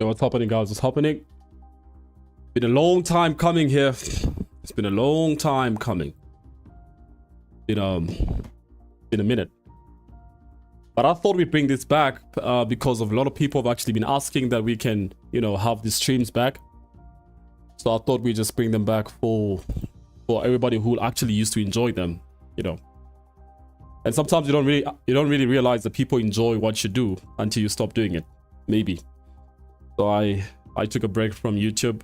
Yo, what's happening, guys? What's happening? Been a long time coming here. It's been a long time coming. Been a minute. But I thought we'd bring this back because of a lot of people have actually been asking that we can, have the streams back. So I thought we'd just bring them back for everybody who actually used to enjoy them, And sometimes you don't really realize that people enjoy what you do until you stop doing it. Maybe. So I took a break from YouTube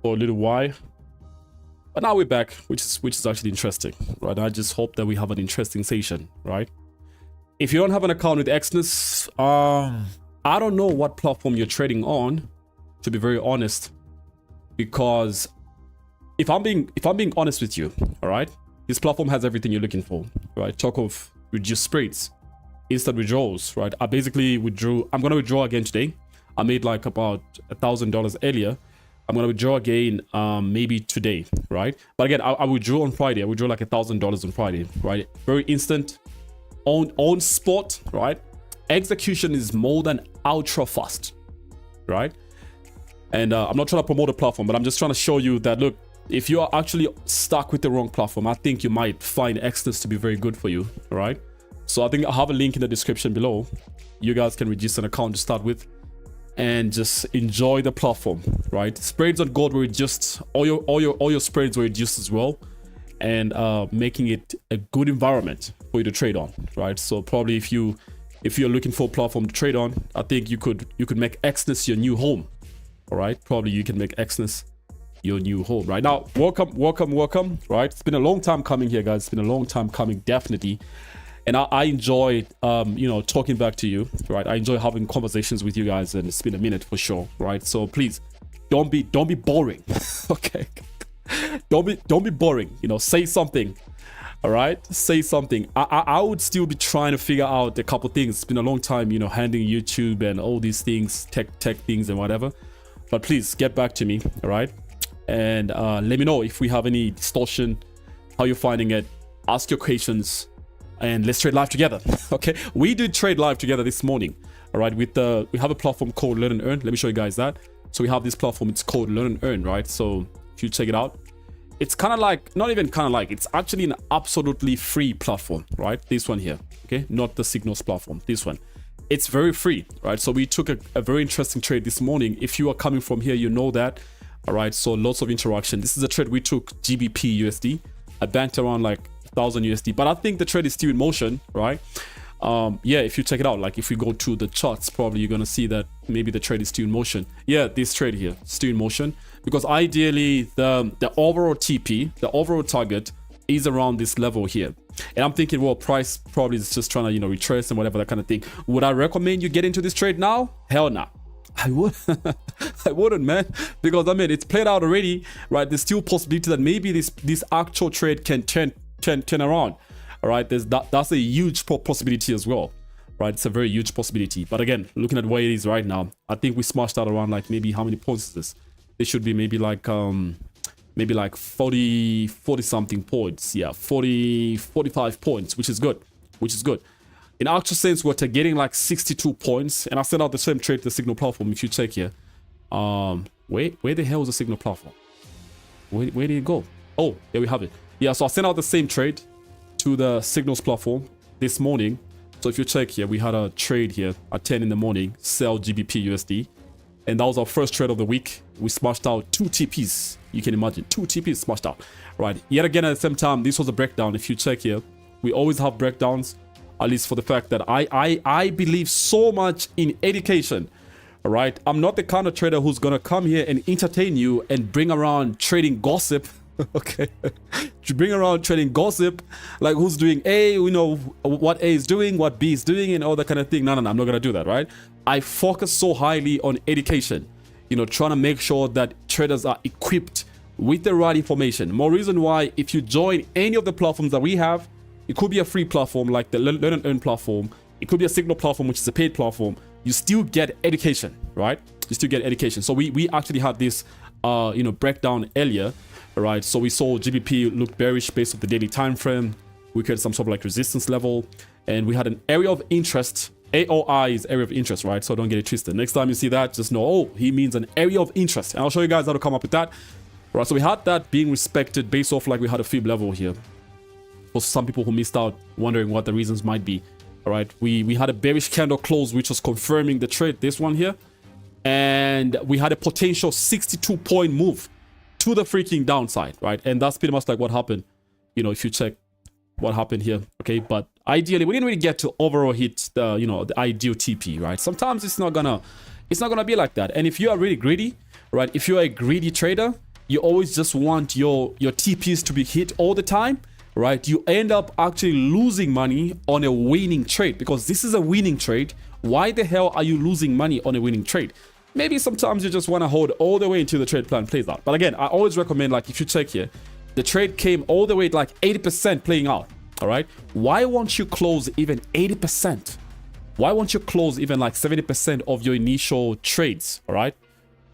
for a little while, but now we're back, which is actually interesting, right? I just hope that we have an interesting session, right? If you don't have an account with Exness, I don't know what platform you're trading on, to be very honest, because if I'm being honest with you, all right, this platform has everything you're looking for, right? Talk of reduced spreads, instant withdrawals, right? I'm gonna withdraw again today. I made like about $1,000 earlier. I'm gonna withdraw again maybe today, right? But again, I withdrew on Friday. I withdrew like $1,000 on Friday, right? Very instant, on spot, right? Execution is more than ultra fast, right? And I'm not trying to promote a platform, but I'm just trying to show you that, look, if you are actually stuck with the wrong platform, I think you might find Exness to be very good for you, all right? So I think I have a link in the description below. You guys can register an account to start with and just enjoy the platform, right? Spreads on gold were reduced, all your spreads were reduced as well, and making it a good environment for you to trade on, right? So probably if you're looking for a platform to trade on, I think you could make Exness your new home, all right? Probably you can make Exness your new home right now. Welcome, right? It's been a long time coming here, guys. It's been a long time coming, definitely. And I enjoy, talking back to you, right? I enjoy having conversations with you guys, and it's been a minute for sure, right? So please, don't be boring, okay? Don't be boring. Say something, all right? Say something. I would still be trying to figure out a couple things. It's been a long time, handling YouTube and all these things, tech things and whatever. But please get back to me, all right? And let me know if we have any distortion, how you're finding it. Ask your questions. And let's trade live together. Okay, we did trade live together this morning. All right, we have a platform called Learn and Earn. Let me show you guys that. So we have this platform. It's called Learn and Earn, right? So if you check it out, it's kind of like, not even kind of like, it's actually an absolutely free platform, right? This one here, okay, not the Signals platform. This one, it's very free, right? So we took a very interesting trade this morning. If you are coming from here, you know that. All right, so lots of interaction. This is a trade we took GBP USD. I banked around like 1,000 USD, but I think the trade is still in motion, right? Yeah, if you check it out, like if we go to the charts, probably you're gonna see that maybe the trade is still in motion. Yeah, this trade here still in motion, because ideally the overall TP, the overall target is around this level here. And I'm thinking, well, price probably is just trying to retrace and whatever, that kind of thing. Would I recommend you get into this trade now? Hell no. I would. I wouldn't, man, because I mean it's played out already, right? There's still possibility that maybe this actual trade can turn around. All right, that's a huge possibility as well, right? It's a very huge possibility. But again, looking at where it is right now, I think we smashed out around like, maybe how many points is this? It should be maybe like 40 something points. Yeah, 45 points, which is good. In actual sense, we're getting like 62 points, and I sent out the same trade to the Signal platform. If you check here, where the hell is the Signal platform? Where did it go? Oh, there we have it. Yeah, so I sent out the same trade to the Signals platform this morning. So if you check here, we had a trade here at 10 in the morning, sell GBP USD. And that was our first trade of the week. We smashed out 2 TPs. You can imagine, 2 TPs smashed out. Right, yet again, at the same time, this was a breakdown. If you check here, we always have breakdowns, at least for the fact that I believe so much in education. All right, I'm not the kind of trader who's going to come here and entertain you and bring around trading gossip. Okay, to bring around trading gossip, like who's doing A, what A is doing, what B is doing, and all that kind of thing. No, I'm not gonna do that, right? I focus so highly on education, trying to make sure that traders are equipped with the right information. More reason why, if you join any of the platforms that we have, it could be a free platform like the Learn and Earn platform, it could be a Signal platform, which is a paid platform. You still get education, right? You still get education. So we actually had this breakdown earlier. All right, so we saw GBP look bearish based on the daily time frame. We created some sort of like resistance level, and we had an area of interest AOI is area of interest, right? So don't get it twisted. Next time you see that, just know, oh, he means an area of interest. And I'll show you guys how to come up with that. Right, so we had that being respected based off like we had a fib level here. For some people who missed out, wondering what the reasons might be. All right, we had a bearish candle close, which was confirming the trade, this one here. And we had a potential 62-point move to the freaking downside, right? And that's pretty much like what happened, you know, if you check what happened here, okay? But ideally, we didn't really get to overall hit the, you know, the ideal TP, right? Sometimes it's not gonna be like that. And if you are really greedy, right? If you're a greedy trader, you always just want your TPs to be hit all the time, right? You end up actually losing money on a winning trade, because this is a winning trade. Why the hell are you losing money on a winning trade? Maybe sometimes you just want to hold all the way until the trade plan plays out. But again, I always recommend, like, if you check here, the trade came all the way at like 80% playing out. All right. Why won't you close even 80%? Why won't you close even like 70% of your initial trades? All right.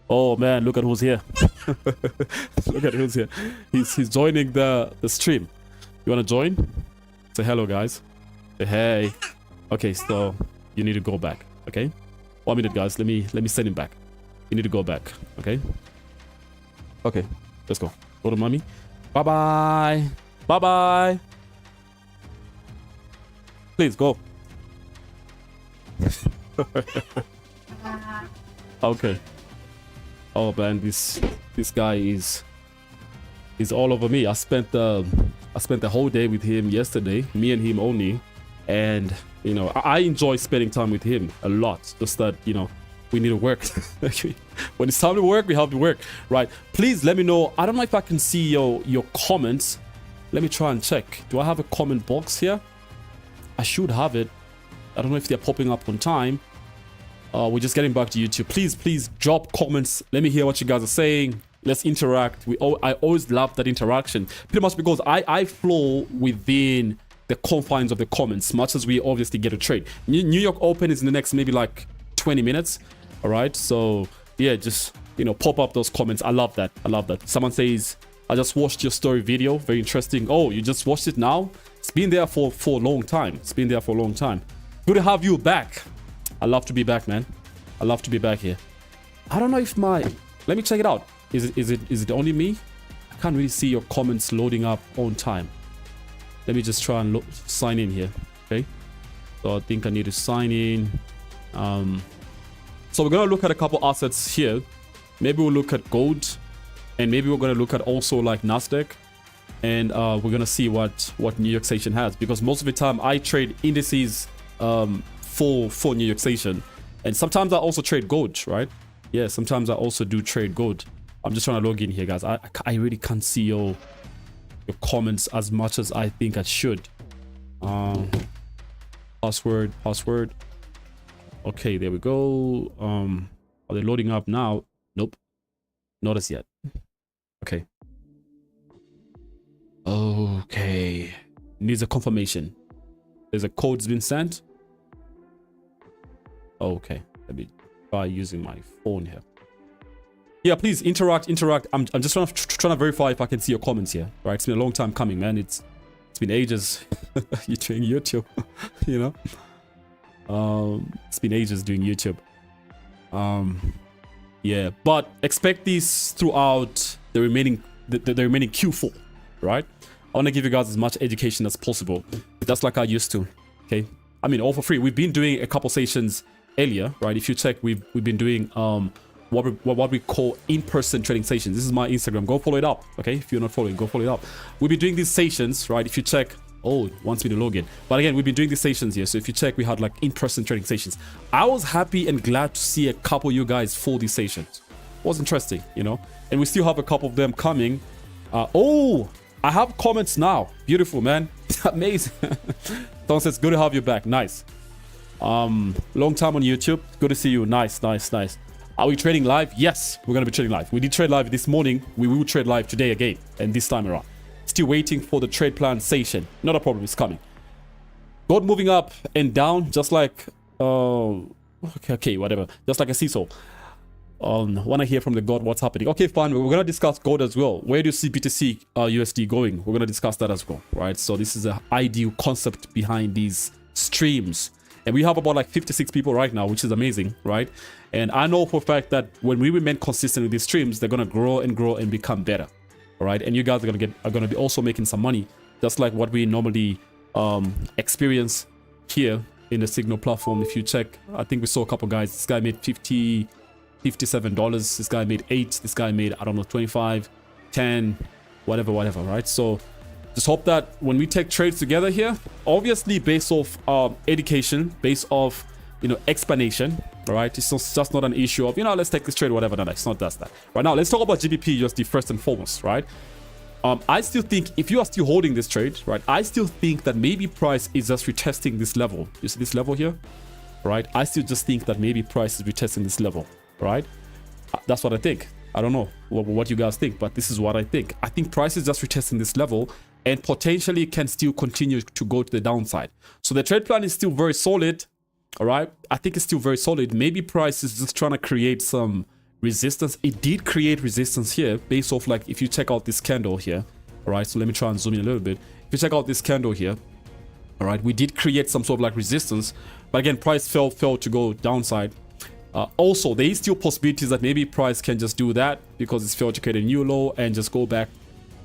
Oh man, look at who's here. Look at who's here. He's joining the stream. You want to join? Say hello, guys. Say hey. Okay, so you need to go back. Okay. 1 minute, guys. Let me send him back. You need to go back. Okay. Okay. Let's go. Go to mommy. Bye bye. Bye bye. Please go. Okay. Oh man, this guy is all over me. I spent the whole day with him yesterday, me and him only, and you know, I enjoy spending time with him a lot. Just that, you know, we need to work. When it's time to work, we have to work, right? Please let me know. I don't know if I can see your comments. Let me try and check. Do I have a comment box here? I should have it. I don't know if they're popping up on time. We're just getting back to YouTube. Please drop comments. Let me hear what you guys are saying. Let's interact. I always love that interaction, pretty much because I flow within the confines of the comments, much as we obviously get a trade. New York Open is in the next maybe like 20 minutes. All right, so yeah, just, you know, pop up those comments. I love that. I love that. Someone says, I just watched your story video, very interesting. Oh, you just watched it now? It's been there for a long time. It's been there for a long time. Good to have you back. I love to be back, man. I love to be back here. I don't know if let me check it out. Is it only me? I can't really see your comments loading up on time. Let me just try and sign in here. Okay, so I think I need to sign in. So we're gonna look at a couple assets here. Maybe we'll look at gold, and maybe we're gonna look at also like Nasdaq, and we're gonna see what New York Station has, because most of the time I trade indices for New York Station, and sometimes I also trade gold, right? Yeah, sometimes I also do trade gold. I'm just trying to log in here, guys. I really can't see your comments as much as I think I should. Password. Okay, there we go. Are they loading up now? Nope, not as yet. Okay. Okay, needs a confirmation. There's a code's been sent. Okay, let me try using my phone here. Yeah, please interact. I'm just trying to verify if I can see your comments here. Right, it's been a long time coming, man. It's been ages. You're doing YouTube, you know. It's been ages doing YouTube. Yeah, but expect these throughout the remaining Q4, right? I want to give you guys as much education as possible. That's like I used to. Okay, I mean, all for free. We've been doing a couple sessions earlier, right? If you check, we've been doing what we call in-person trading sessions. This is my Instagram. Go follow it up. Okay, if you're not following, go follow it up. We'll be doing these sessions, right? If you check, oh, it wants me to log in. But again, we've been doing these sessions here. So if you check, we had like in-person trading sessions. I was happy and glad to see a couple of you guys for these sessions. It was interesting, you know. And we still have a couple of them coming. Oh, I have comments now. Beautiful, man. Amazing. Someone says, good to have you back. Nice. Long time on YouTube. Good to see you. Nice. Are we trading live? Yes, we're going to be trading live. We did trade live this morning. We will trade live today again, and this time around. Still waiting for the trade plan session. Not a problem, it's coming. Gold moving up and down, just like okay, whatever. Just like a seesaw. Want to hear from the God what's happening. Okay, fine. We're going to discuss gold as well. Where do you see BTC USD going? We're going to discuss that as well, right? So this is an ideal concept behind these streams. And we have about like 56 people right now, which is amazing, right? And I know for a fact that when we remain consistent with these streams, they're gonna grow and become better, all right? And you guys are gonna be also making some money, just like what we normally experience here in the Signal platform. If you check, I think we saw a couple guys. This guy made $57. This guy made 8. This guy made, I don't know, 25, 10, whatever, right? So just hope that when we take trades together here, obviously based off education, based off, you know, explanation, all right? It's just not an issue of, you know, let's take this trade, whatever. No, it's not just that. Right now, let's talk about GBP USD first and foremost, right? I still think if you are still holding this trade, right, I still think that maybe price is just retesting this level. You see this level here, right? I still just think that maybe price is retesting this level, right? That's what I think. I don't know what you guys think, but this is what I think. I think price is just retesting this level and potentially can still continue to go to the downside. So the trade plan is still very solid, all right? I think it's still very solid. Maybe price is just trying to create some resistance. It did create resistance here based off, like, if you check out this candle here, all right? So let me try and zoom in a little bit. If you check out this candle here, all right, we did create some sort of like resistance, but again, price fell to go downside. Also, there is still possibilities that maybe price can just do that because it's failed to create a new low and just go back,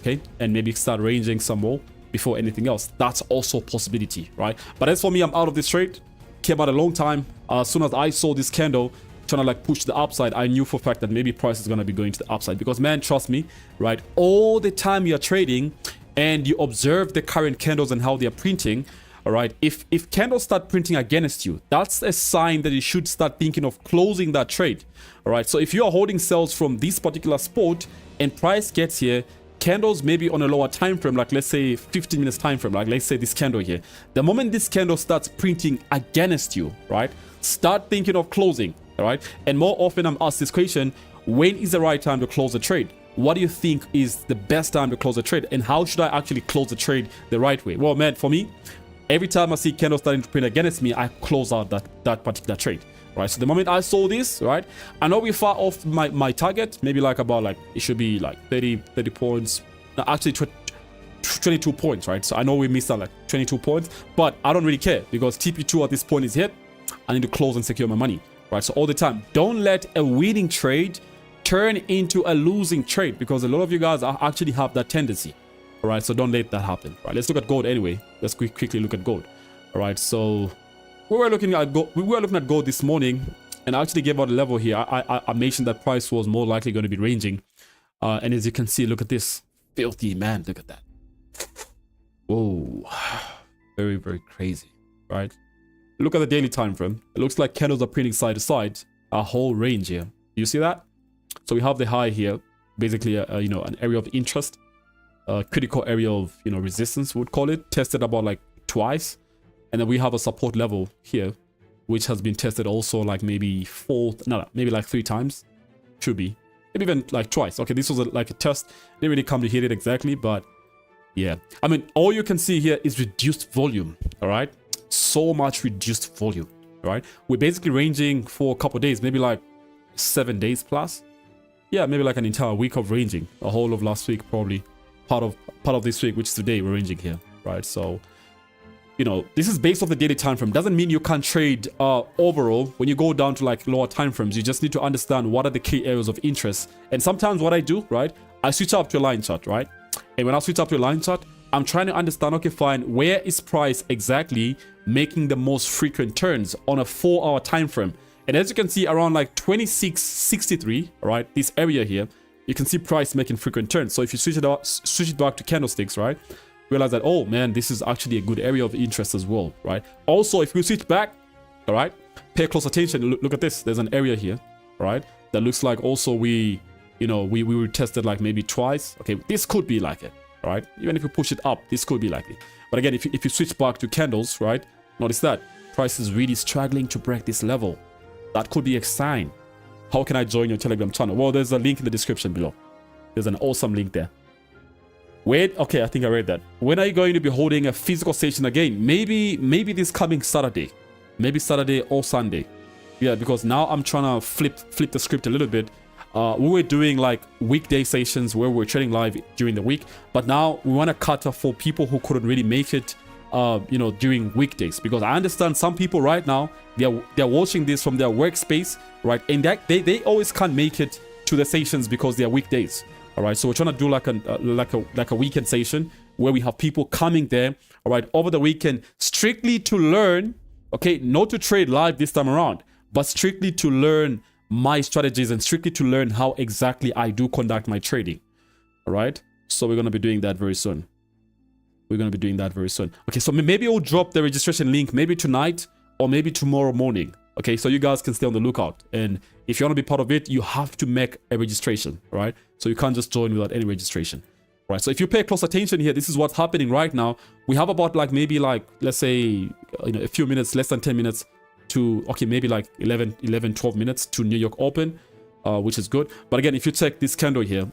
okay, and maybe start ranging some more before anything else. That's also a possibility, right? But as for me, I'm out of this trade. Came out a long time. As soon as I saw this candle trying to like push the upside, I knew for a fact that maybe price is going to be going to the upside, because man, trust me, right, all the time you're trading and you observe the current candles and how they're printing, all right, if candles start printing against you, that's a sign that you should start thinking of closing that trade, all right? So if you are holding sales from this particular spot and price gets here, candles maybe on a lower time frame, like let's say 15 minutes time frame, like let's say this candle here, the moment this candle starts printing against you, right, start thinking of closing, all right? And more often I'm asked this question: when is the right time to close a trade? What do you think is the best time to close a trade, and how should I actually close the trade the right way? Well, man, for me, every time I see candles starting to print against me, I close out that particular trade, right? So the moment I saw this, right, I know we're far off my target, maybe like about like, it should be like 30 points, no, actually 22 points, right? So I know we missed out like 22 points, but I don't really care because TP2 at this point is hit. I need to close and secure my money, right? So all the time, don't let a winning trade turn into a losing trade, because a lot of you guys actually have that tendency. All right, so don't let that happen. All right, let's look at gold anyway. Let's quickly look at gold. All right, so we were looking at gold this morning, and I actually gave out a level here. I mentioned that price was more likely going to be ranging, and as you can see, look at this, filthy, man. Look at that. Whoa, very crazy, right? Look at the daily time frame. It looks like candles are printing side to side, a whole range here. You see that? So we have the high here, basically, you know, an area of interest. Critical area of, you know, resistance, we would call it, tested about like twice, and then we have a support level here which has been tested also like maybe maybe like 3 times, should be, maybe even like twice. Okay, this was like a test, didn't really come to hit it exactly, but yeah, I mean, all you can see here is reduced volume. All right, so much reduced volume. All right, we're basically ranging for a couple days, maybe like 7 days plus. Yeah, maybe like an entire week of ranging, a whole of last week, probably part of this week, which is today, we're ranging here, right? So, you know, this is based off the daily time frame. Doesn't mean you can't trade overall. When you go down to like lower time frames, you just need to understand what are the key areas of interest. And sometimes what I do, right, I switch up to a line chart, right? And when I switch up to a line chart, I'm trying to understand, okay, fine, where is price exactly making the most frequent turns on a 4-hour time frame? And as you can see, around like 26.63, right, this area here, you can see price making frequent turns. So if you switch it back to candlesticks, right, realize that, oh man, this is actually a good area of interest as well, right? Also, if we switch back, all right, pay close attention. Look at this. There's an area here, right, that looks like also we were tested like maybe twice. Okay, this could be like it, right? Even if we push it up, this could be like it. But again, if you switch back to candles, right, notice that price is really struggling to break this level. That could be a sign. How can I join your Telegram channel? Well, there's a link in the description below. There's an awesome link there. Wait, okay, I think I read that. When are you going to be holding a physical session again? Maybe this coming Saturday. Maybe Saturday or Sunday. Yeah, because now I'm trying to flip the script a little bit. We were doing like weekday sessions where we're trading live during the week, but now we want to cut off for people who couldn't really make it you know, during weekdays, because I understand some people right now, they're watching this from their workspace, right? And that they always can't make it to the sessions because they're weekdays. All right, so we're trying to do like a weekend session where we have people coming there, all right, over the weekend, strictly to learn, okay, not to trade live this time around, but strictly to learn my strategies and strictly to learn how exactly I do conduct my trading. All right, so we're going to be doing that very soon. Okay, so maybe we'll drop the registration link maybe tonight or maybe tomorrow morning. Okay, so you guys can stay on the lookout. And if you want to be part of it, you have to make a registration, right? So you can't just join without any registration, right? So if you pay close attention here, this is what's happening right now. We have about like maybe like, let's say, you know, a few minutes, less than 10 minutes to, okay, maybe like 12 minutes to New York Open, which is good. But again, if you check this candle here,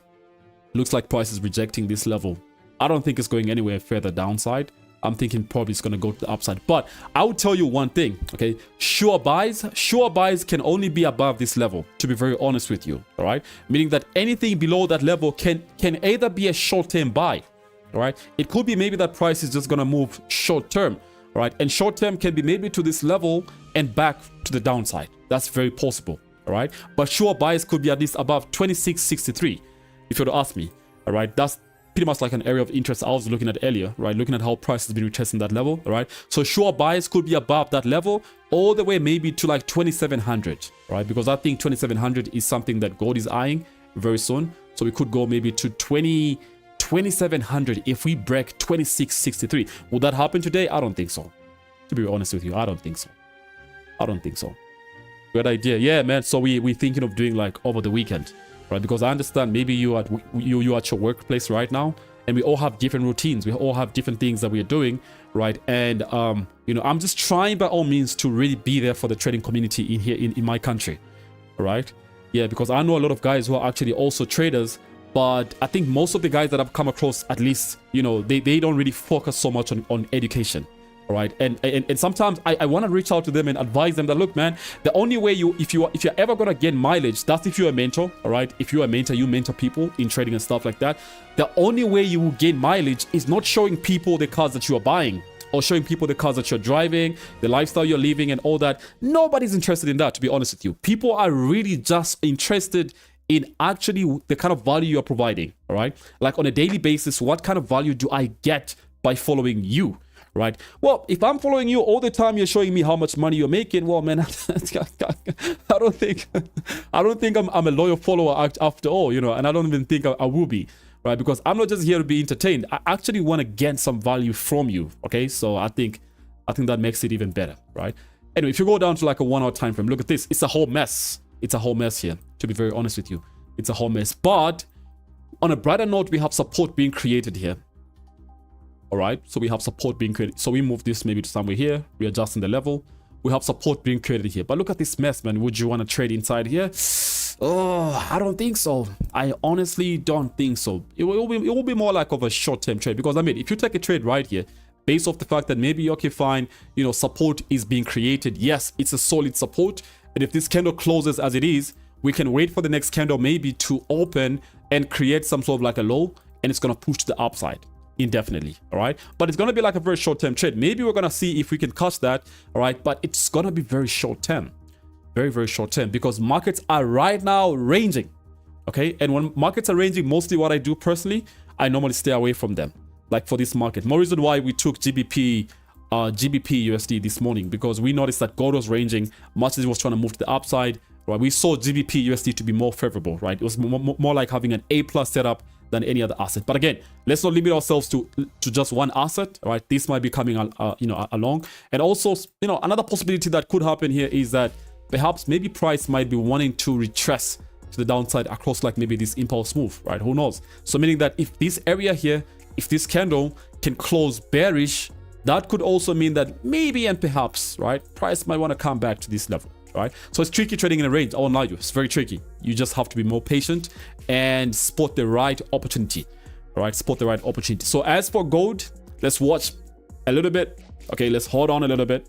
looks like price is rejecting this level. I don't think it's going anywhere further downside. I'm thinking probably it's going to go to the upside. But I will tell you one thing, okay? Sure buys can only be above this level, to be very honest with you, all right? Meaning that anything below that level can either be a short-term buy, all right? It could be maybe that price is just going to move short-term, all right? And short-term can be maybe to this level and back to the downside. That's very possible, all right? But sure buys could be at least above 26.63, if you were to ask me, all right? That's pretty much like an area of interest I was looking at earlier, right? Looking at how price has been retesting that level, all right? So sure buys could be above that level all the way maybe to like 2,700, right? Because I think 2,700 is something that gold is eyeing very soon. So we could go maybe to 2,700 if we break 26.63. Will that happen today? I don't think so. To be honest with you, I don't think so. Good idea. Yeah, man. So we're thinking of doing like over the weekend, right? Because I understand maybe you at your workplace right now, and we all have different routines. We all have different things that we are doing, right? And you know, I'm just trying by all means to really be there for the trading community in here in my country, right? Yeah, because I know a lot of guys who are actually also traders, but I think most of the guys that I've come across, at least, you know, they don't really focus so much on education. All right, and sometimes I want to reach out to them and advise them that, look, man, the only way if you're ever gonna get mileage, that's if you're a mentor. All right, if you're a mentor, you mentor people in trading and stuff like that. The only way you will gain mileage is not showing people the cars that you are buying or showing people the cars that you're driving, the lifestyle you're living and all that. Nobody's interested in that, to be honest with you. People are really just interested in actually the kind of value you're providing. All right, like on a daily basis, what kind of value do I get by following you? Right. Well, if I'm following you all the time, you're showing me how much money you're making. Well, man, I don't think I'm a loyal follower after all, you know, and I don't even think I will be, right? Because I'm not just here to be entertained. I actually want to gain some value from you. Okay, so I think that makes it even better, right? Anyway, if you go down to like a 1 hour time frame, look at this. It's a whole mess. It's a whole mess here. To be very honest with you, it's a whole mess. But on a brighter note, we have support being created here. All right, so we have support being created. So we move this maybe to somewhere here, readjusting the level. We have support being created here. But look at this mess, man. Would you want to trade inside here? Oh, I don't think so. I honestly don't think so. It will be more like of a short-term trade, because I mean, if you take a trade right here, based off the fact that maybe, okay, fine, you know, support is being created. Yes, it's a solid support. And if this candle closes as it is, we can wait for the next candle maybe to open and create some sort of like a low, and it's going to push to the upside indefinitely. All right, but it's going to be like a very short-term trade. Maybe we're going to see if we can catch that. All right, but it's going to be very short-term, very short-term, because markets are right now ranging. Okay, and when markets are ranging, mostly what I do personally, I normally stay away from them. Like for this market, more reason why we took GBP USD this morning, because we noticed that gold was ranging much as it was trying to move to the upside. Right, we saw GBP USD to be more favorable. Right, it was more like having an A+ setup than any other asset. But again, let's not limit ourselves to just one asset. All right, this might be coming along. And also, you know, another possibility that could happen here is that perhaps maybe price might be wanting to retrace to the downside across like maybe this impulse move, right? Who knows? So meaning that if this area here, if this candle can close bearish, that could also mean that maybe and perhaps, right, price might want to come back to this level. Right, so it's tricky trading in a range. I won't lie to you, it's very tricky. You just have to be more patient and spot the right opportunity. All right, spot the right opportunity. So as for gold, let's watch a little bit. Okay, let's hold on a little bit.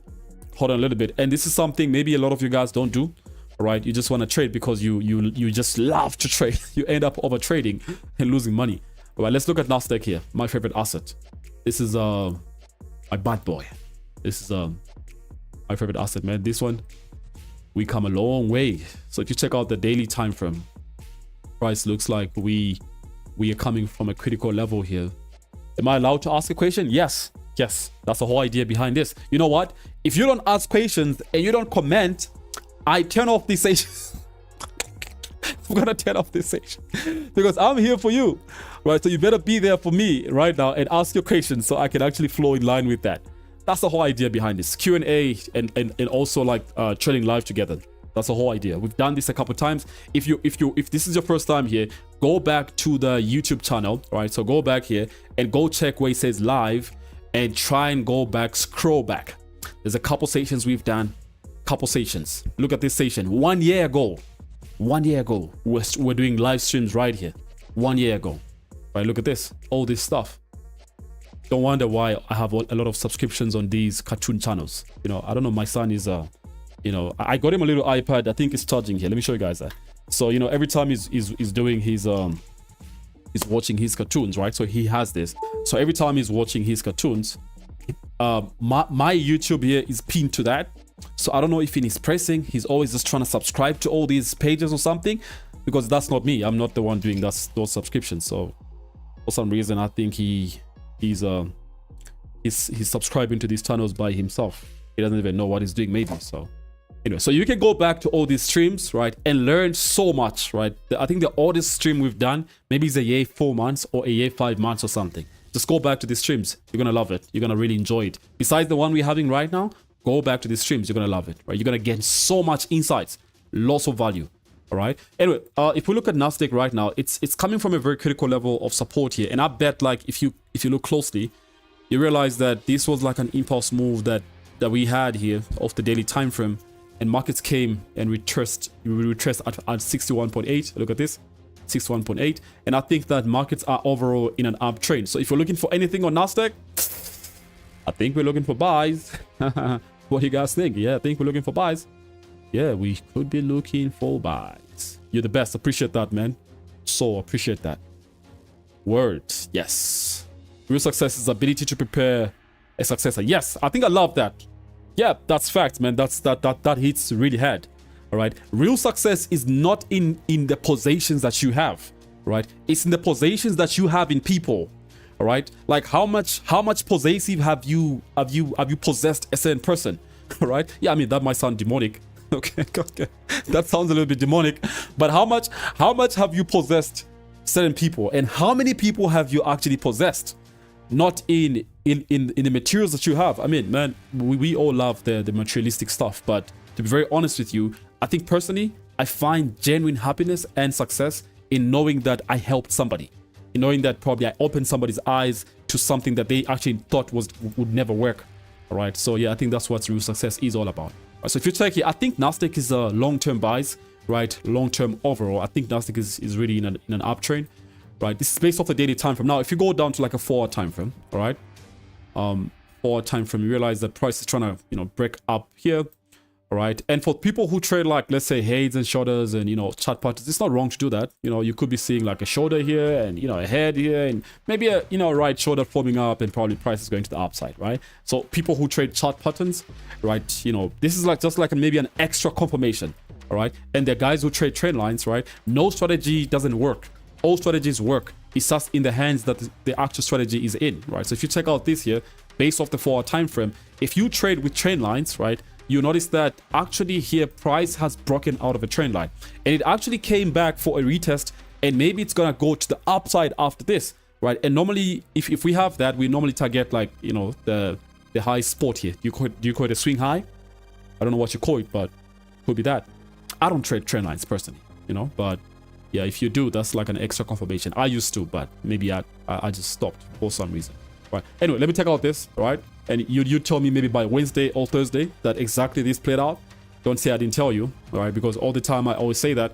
And this is something maybe a lot of you guys don't do. All right, you just want to trade because you just love to trade. You end up over trading and losing money. All right, let's look at Nasdaq here, my favorite asset. This is my bad boy. This is my favorite asset, man. This one, we come a long way. So if you check out the daily time frame, price looks like we are coming from a critical level here. Am I allowed to ask a question? Yes. Yes, that's the whole idea behind this. You know what? If you don't ask questions and you don't comment, I turn off this session. I'm gonna turn off this session because I'm here for you, right? So you better be there for me right now and ask your questions so I can actually flow in line with that. That's the whole idea behind this Q&A and also like trading live together. That's the whole idea. We've done this a couple times. If this is your first time here, go back to the YouTube channel, right? So go back here and go check where it says live. And try and go back, scroll back. There's a couple sessions we've done, couple sessions. Look at this session. 1 year ago, we're doing live streams right here. 1 year ago, right? Look at this, all this stuff. Don't wonder why I have a lot of subscriptions on these cartoon channels. You know, I don't know. My son is, you know, I got him a little iPad. I think it's charging here. Let me show you guys that. So you know, every time he's doing his he's watching his cartoons, right? So he has this. So every time he's watching his cartoons, my YouTube here is pinned to that. So I don't know if he's pressing, he's always just trying to subscribe to all these pages or something, because that's not me. I'm not the one doing those subscriptions. So for some reason, I think he's subscribing to these channels by himself. He doesn't even know what he's doing, maybe. So anyway, so you can go back to all these streams, right, and learn so much, right? I think the oldest stream we've done, maybe it's a year 4 months or a year 5 months or something. Just go back to these streams. You're gonna love it. You're gonna really enjoy it. Besides the one we're having right now, go back to these streams. You're gonna love it, right? You're gonna get so much insights, lots of value. All right. Anyway, if we look at Nasdaq right now, it's coming from a very critical level of support here, and I bet like if you look closely, you realize that this was like an impulse move that we had here off the daily time frame. And markets came and retraced at 61.8. Look at this, 61.8. And I think that markets are overall in an uptrend. So if you're looking for anything on Nasdaq, I think we're looking for buys. What do you guys think? Yeah, I think we're looking for buys. Yeah, we could be looking for buys. You're the best. Appreciate that, man. So appreciate that. Words. Yes. Real success is the ability to prepare a successor. Yes, I think I love that. Yeah, that's fact, man. That hits really hard. All right. Real success is not in the possessions that you have, right? It's in the possessions that you have in people. All right. Like how much possessive have you possessed a certain person? All right. Yeah, I mean that might sound demonic. Okay. That sounds a little bit demonic. But how much have you possessed certain people, and how many people have you actually possessed? Not in the materials that you have. I mean, man, we all love the materialistic stuff, but to be very honest with you, I think personally, I find genuine happiness and success in knowing that I helped somebody, in knowing that probably I opened somebody's eyes to something that they actually thought would never work. All right. So yeah, I think that's what real success is all about. Right, so if you check here, I think Nasdaq is a long-term buys, right? Long-term overall. I think Nasdaq is really in an uptrend. Right, this is based off the daily time frame. Now, if you go down to like a 4-hour time frame, all right, 4-hour time frame, you realize that price is trying to break up here, all right. And for people who trade like, let's say, heads and shoulders and chart patterns, it's not wrong to do that. You could be seeing like a shoulder here and a head here and maybe a right shoulder forming up, and probably price is going to the upside, right? So people who trade chart patterns, right, this is like just like maybe an extra confirmation, all right. And the guys who trade trend lines, right, no strategy doesn't work. All strategies work. It's just in the hands that the actual strategy is in, right? So if you check out this here, based off the 4-hour time frame, if you trade with trend lines, right, you notice that actually here price has broken out of a trend line, and it actually came back for a retest, and maybe it's gonna go to the upside after this, right? And normally, if we have that, we normally target like the high spot here. Do you call it a swing high? I don't know what you call it, but it could be that. I don't trade trend lines personally, but yeah, if you do, that's like an extra confirmation. I used to, but maybe I just stopped for some reason. Right. Anyway, let me take out this, right? And you tell me maybe by Wednesday or Thursday that exactly this played out. Don't say I didn't tell you, all right? Because all the time I always say that.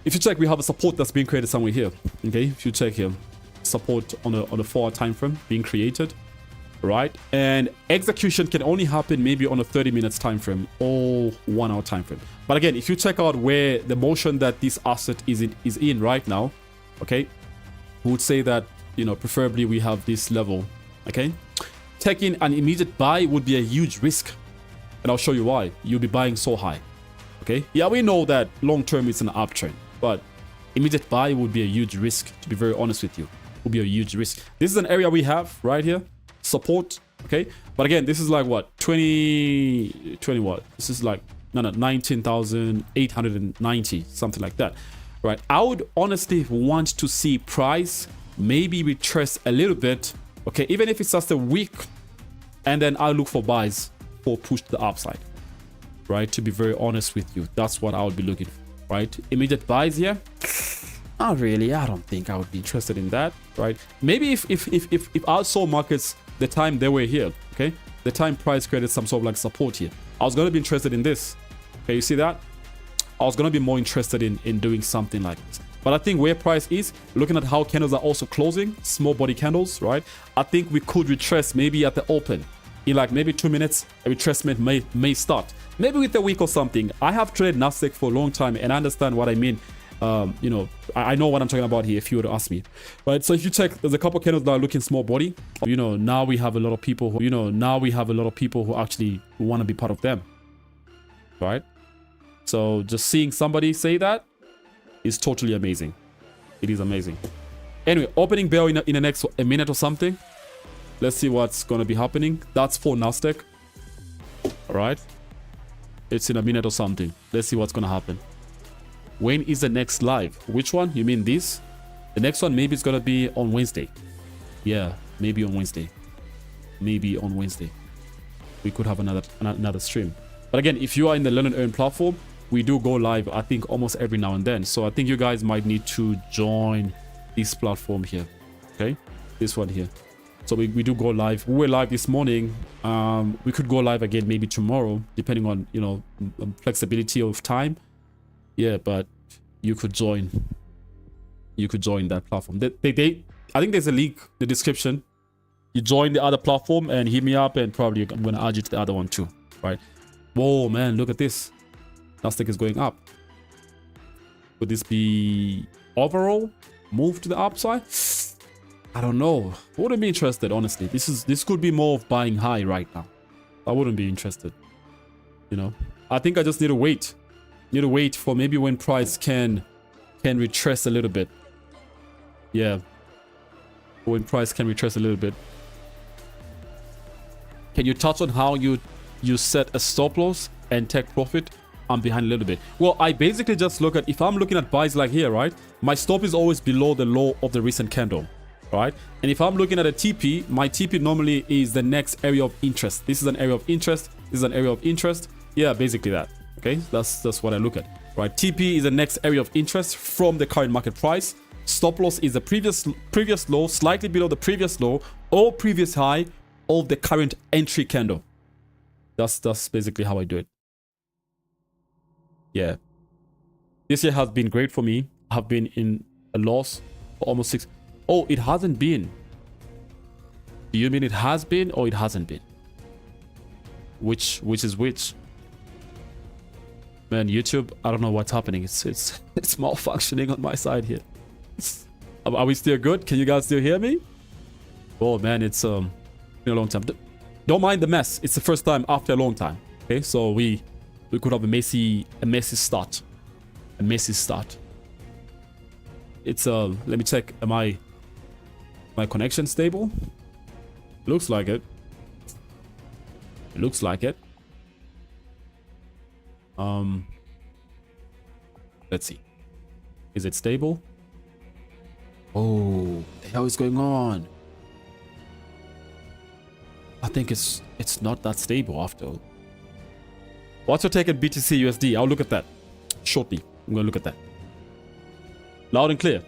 If you check, we have a support that's being created somewhere here. Okay, if you check here, support on a 4-hour time frame being created, right? And execution can only happen maybe on a 30 minutes time frame or 1-hour time frame. But again, if you check out where the motion that this asset is in right now, okay, we would say that preferably we have this level, okay, taking an immediate buy would be a huge risk. And I'll show you why. You'll be buying so high. Okay? Yeah, we know that long term it's an uptrend, but immediate buy would be a huge risk, to be very honest with you. Would be a huge risk. This is an area we have right here. Support. Okay? But again, this is like what? 20 what? This is like 19,890, something like that. Right? I would honestly want to see price maybe retrace a little bit. Okay, even if it's just a week, and then I'll look for buys for push to the upside, right? To be very honest with you, that's what I would be looking for, right? Immediate buys here, not really. I don't think I would be interested in that, right? Maybe if I saw markets the time they were here, okay, the time price created some sort of like support here, I was gonna be interested in this. Okay, you see that? I was gonna be more interested in doing something like this. But I think where price is, looking at how candles are also closing, small body candles, right? I think we could retrace maybe at the open. In like maybe 2 minutes, a retracement may start. Maybe with a week or something. I have traded NASDAQ for a long time and I understand what I mean. You know, I know what I'm talking about here if you were to ask me. Right, so if you check, there's a couple candles that are looking small body. You know, now we have a lot of people who, who actually want to be part of them. Right? So just seeing somebody say that is totally amazing. It is amazing. Anyway, opening bell in the next a minute or something. Let's see what's going to be happening. That's for NASDAQ. All right. It's in a minute or something. Let's see what's going to happen. When is the next live? Which one? You mean this? The next one, maybe it's going to be on Wednesday. Yeah, maybe on Wednesday. Maybe on Wednesday. We could have another stream. But again, if you are in the Learn and Earn platform, we do go live, I think, almost every now and then. So I think you guys might need to join this platform here. Okay? This one here. So we do go live. We were live this morning. We could go live again maybe tomorrow, depending on, you know, flexibility of time. Yeah, but you could join. You could join that platform. I think there's a link in the description. You join the other platform and hit me up, and probably I'm going to add you to the other one too. Right? Whoa, man, look at this. NASDAQ is going up. Would this be overall move to the upside? I don't know. I wouldn't be interested, honestly. This could be more of buying high right now. I wouldn't be interested. You know, I think I just need to wait. Need to wait for maybe when price can retrace a little bit. Yeah. When price can retrace a little bit. Can you touch on how you set a stop loss and take profit? I'm behind a little bit. Well, I basically just look at, if I'm looking at buys like here, right? My stop is always below the low of the recent candle, right? And if I'm looking at a TP, my TP normally is the next area of interest. This is an area of interest. This is an area of interest. Yeah, basically that. Okay, that's what I look at, right? TP is the next area of interest from the current market price. Stop loss is the previous low, slightly below the previous low or previous high of the current entry candle. That's basically how I do it. Yeah, this year has been great for me. I've been in a loss for almost 6. Oh, it hasn't been. Do you mean it has been or it hasn't been? Which is which? Man, YouTube, I don't know what's happening. It's malfunctioning on my side here. Are we still good? Can you guys still hear me? Oh man, it's been a long time. Don't mind the mess. It's the first time after a long time. Okay, so we could have a messy start. A messy start. It's let me check. Am my connection stable? Looks like it. Looks like it. Let's see. Is it stable? Oh, what the hell is going on? I think it's not that stable after all. What's your take at BTC USD? I'll look at that shortly. I'm gonna look at that. Loud and clear.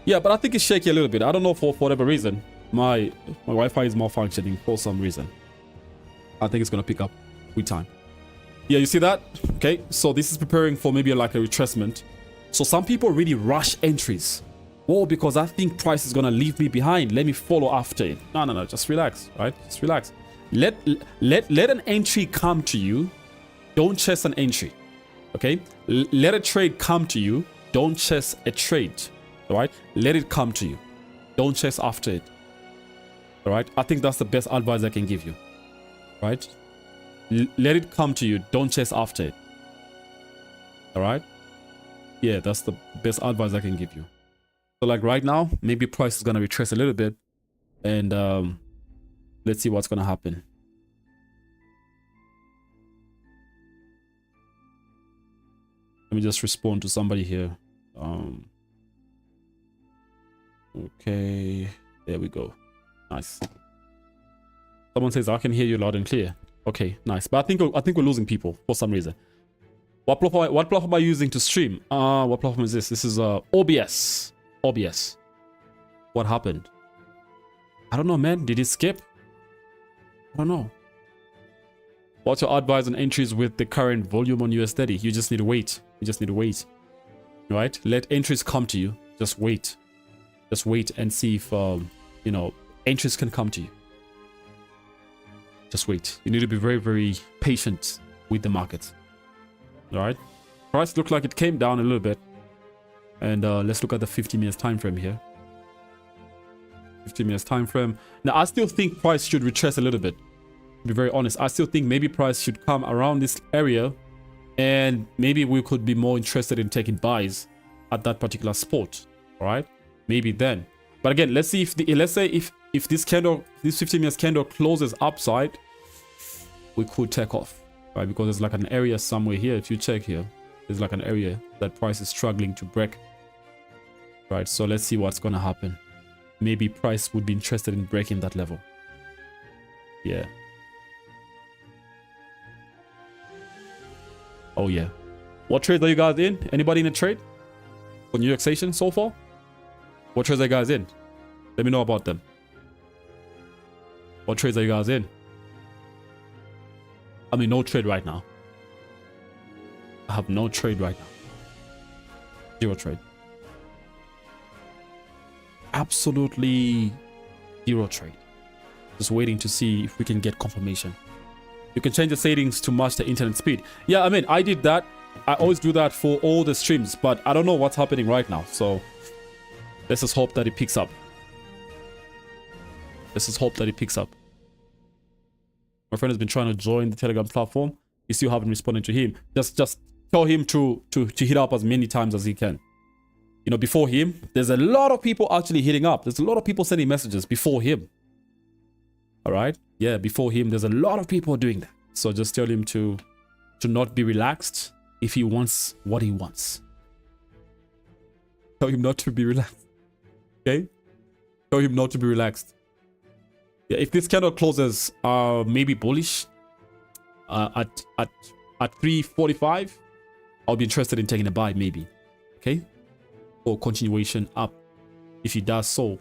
Yeah, but I think it's shaky a little bit. I don't know for whatever reason. My Wi-Fi is malfunctioning for some reason. I think it's gonna pick up with time. Yeah, you see that? Okay, so this is preparing for maybe like a retracement. So some people really rush entries. Oh, because I think price is gonna leave me behind. Let me follow after it. No. Just relax, right? Just relax. Let an entry come to you. Don't chase an entry. Okay? Let a trade come to you. Don't chase a trade. All right? Let it come to you. Don't chase after it. All All right. I think that's the best advice I can give you. Right. Let it come to you. Don't chase after it. All right. Yeah, that's the best advice I can give you. So like right now, maybe price is going to retrace a little bit. And let's see what's going to happen. Let me just respond to somebody here. Okay, there we go. Nice. Someone says I can hear you loud and clear. Okay, nice. But I think we're losing people for some reason. What platform am I using to stream? What platform is this? This is OBS. OBS. What happened? I don't know, man. Did it skip? I don't know. What's your advice on entries with the current volume on US30? You just need to wait. You just need to wait. Right? Let entries come to you. Just wait. Just wait and see if, you know, entries can come to you. Just wait. You need to be very, very patient with the market. All right? Price looked like it came down a little bit. And let's look at the 50 minutes time frame here. 50 minutes time frame. Now, I still think price should retrace a little bit. To be very honest, I still think maybe price should come around this area. And maybe we could be more interested in taking buys at that particular spot. All right? Maybe then. But again, let's see if if this candle, this 15 minutes candle closes upside, we could take off, right? Because there's like an area somewhere here. If you check here, there's like an area that price is struggling to break, right? So let's see what's going to happen. Maybe price would be interested in breaking that level. Yeah. Oh yeah. What trades are you guys in? Anybody in a trade for New York Station so far? What trades are you guys in? Let me know about them. What trades are you guys in? I mean, no trade right now. I have no trade right now. Zero trade. Absolutely zero trade. Just waiting to see if we can get confirmation. You can change the settings to match the internet speed. Yeah, I mean, I did that. I always do that for all the streams, but I don't know what's happening right now. So let's just hope that it picks up. Let's just hope that it picks up. My friend has been trying to join the Telegram platform. You still haven't responded to him. Just tell him to hit up as many times as he can. You know, before him, there's a lot of people actually hitting up. There's a lot of people sending messages before him. All right? Yeah, before him, there's a lot of people doing that. So just tell him to not be relaxed if he wants what he wants. Tell him not to be relaxed. Okay? Tell him not to be relaxed. Yeah, if this candle closes maybe bullish at 345, I'll be interested in taking a buy maybe. Okay? Or continuation up. If he does so,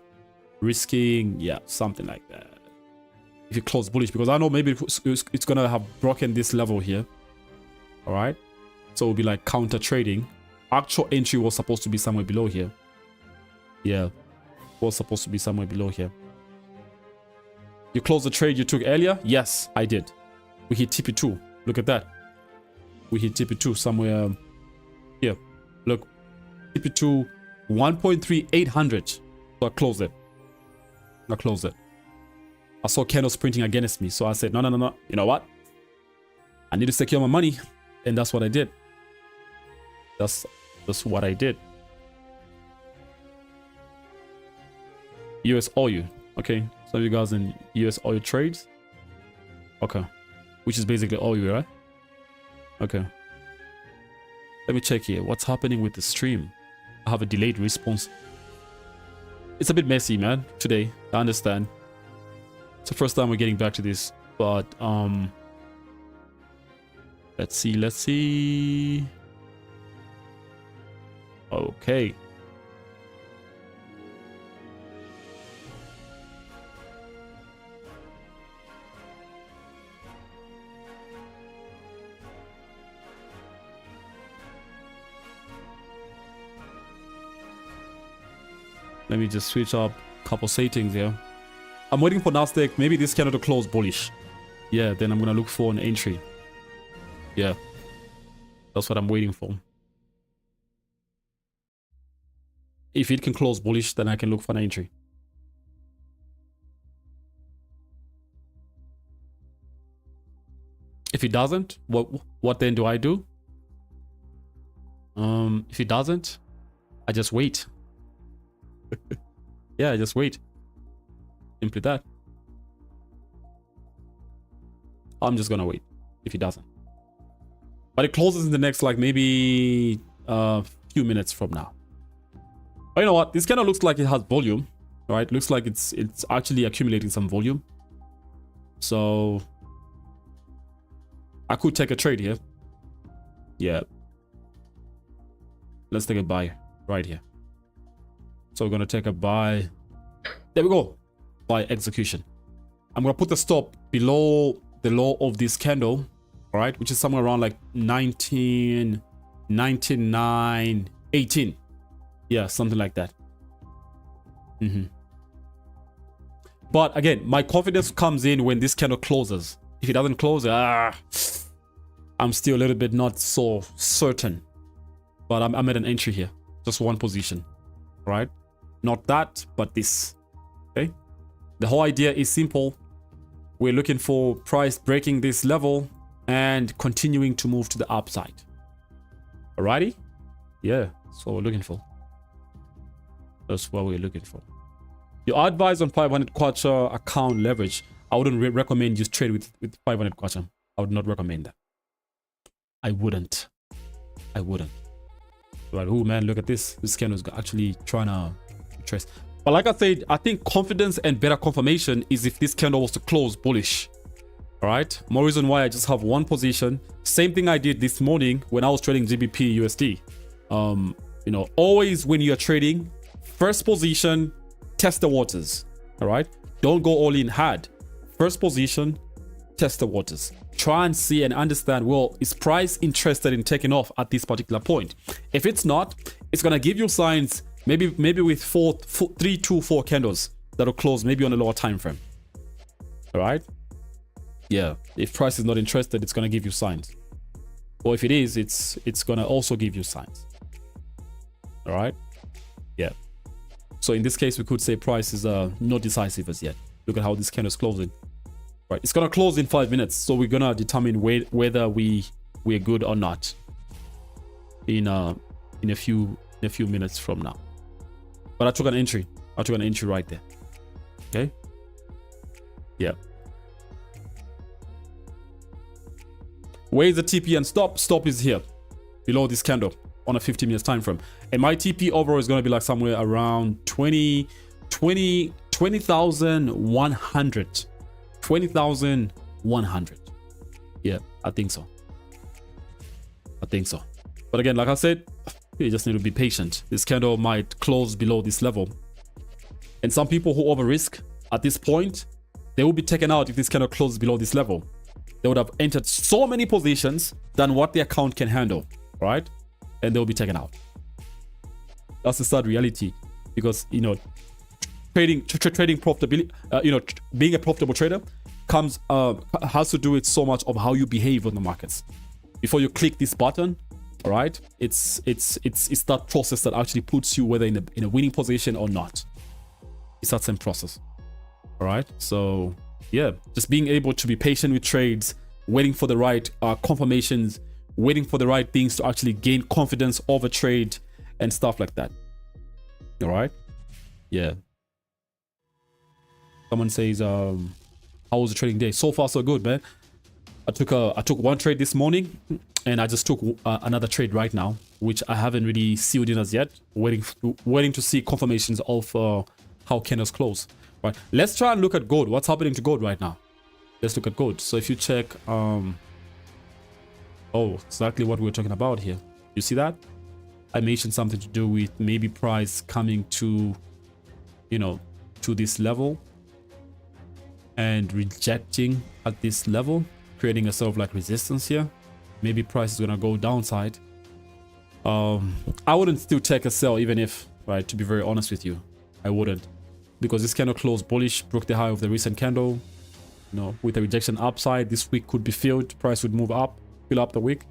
risking, yeah, something like that. If it closes bullish, because I know maybe it's gonna have broken this level here. All right, so it'll be like counter trading. Actual entry was supposed to be somewhere below here. Yeah, was supposed to be somewhere below here. You closed the trade you took earlier? Yes, I did. We hit TP2. Look at that. We hit TP2 somewhere here. Look, TP2 1.3800. So I closed it. I closed it. I saw candles printing against me, so I said, no. You know what? I need to secure my money, and that's what I did. That's what I did. US oil. Okay, some of you guys in US oil trades. Okay, which is basically oil, right? Okay. Let me check here. What's happening with the stream? I have a delayed response. It's a bit messy, man, today. I understand. It's the first time we're getting back to this, but let's see. Okay. Let me just switch up a couple settings here. I'm waiting for Nasdaq. Maybe this candle to close bullish. Yeah, then I'm gonna look for an entry. Yeah, that's what I'm waiting for. If it can close bullish, then I can look for an entry. If it doesn't, what then do I do? If it doesn't, I just wait. Yeah, I just wait. Simply that. I'm just gonna wait if it doesn't. But it closes in the next like maybe a few minutes from now. But you know what? This kind of looks like it has volume, right? Looks like it's actually accumulating some volume. So I could take a trade here. Yeah. Let's take a buy right here. So we're gonna take a buy. There we go. Buy execution. I'm gonna put the stop below the low of this candle, all right, which is somewhere around like 19, 99, 18. Yeah, something like that. But again, my confidence comes in when this candle closes. If it doesn't close, I'm still a little bit not so certain. But I'm at an entry here, just one position, right? Not that, but this. Okay. The whole idea is simple. We're looking for price breaking this level and continuing to move to the upside. Alrighty? Yeah, that's what we're looking for. That's what we're looking for. Your advice on 500 kwacha account leverage. I wouldn't recommend you trade with 500 kwacha. I would not recommend that. I wouldn't. Right, oh man, look at this. This candle is actually trying to trace. But like I said, I think confidence and better confirmation is if this candle was to close bullish. All right, more reason why I just have one position. Same thing I did this morning when I was trading GBP USD. You know, always when you're trading, first position, test the waters. All right, don't go all in hard. First position, test the waters. Try and see and understand, well, is price interested in taking off at this particular point? If it's not, it's gonna give you signs maybe with 3 to 4 candles that'll close maybe on a lower time frame. All right, yeah, if price is not interested, it's gonna give you signs, or if it is, it's gonna also give you signs. All right, yeah. So in this case, we could say price is not decisive as yet. Look at how this candle is closing. Right, it's gonna close in 5 minutes, so we're gonna determine whether we're good or not in a few minutes from now. But I took an entry. Right there. Okay. Yeah. Where is the TP and stop? Stop is here, below this candle on a 50 minutes time frame, and my TP overall is gonna be like somewhere around 20,100. 20,100. Yeah, I think so. But again, like I said, you just need to be patient. This candle might close below this level. And some people who over risk at this point, they will be taken out if this candle closes below this level. They would have entered so many positions than what the account can handle, right? And they'll be taken out. That's the sad reality, because, you know, trading profitability, you know, being a profitable trader has to do with so much of how you behave on the markets. Before you click this button, all right, it's that process that actually puts you whether in a winning position or not. It's that same process. All right, so yeah, just being able to be patient with trades, waiting for the right confirmations, waiting for the right things to actually gain confidence of a trade and stuff like that. All right, yeah. Someone says, how was the trading day? So far so good, man. I took one trade this morning, and I just took another trade right now, which I haven't really sealed in as yet. Waiting to see confirmations of how candles close. Right. Let's try and look at gold. What's happening to gold right now? Let's look at gold. So if you check, oh, exactly what we were talking about here. You see that? I mentioned something to do with maybe price coming to, you know, to this level and rejecting at this level, creating a sort of like resistance here. Maybe price is gonna go downside. I wouldn't still take a sell, even if, right, to be very honest with you, I wouldn't, because this candle closed bullish, broke the high of the recent candle. You know, with a rejection upside, this week could be filled, price would move up, fill up the wick.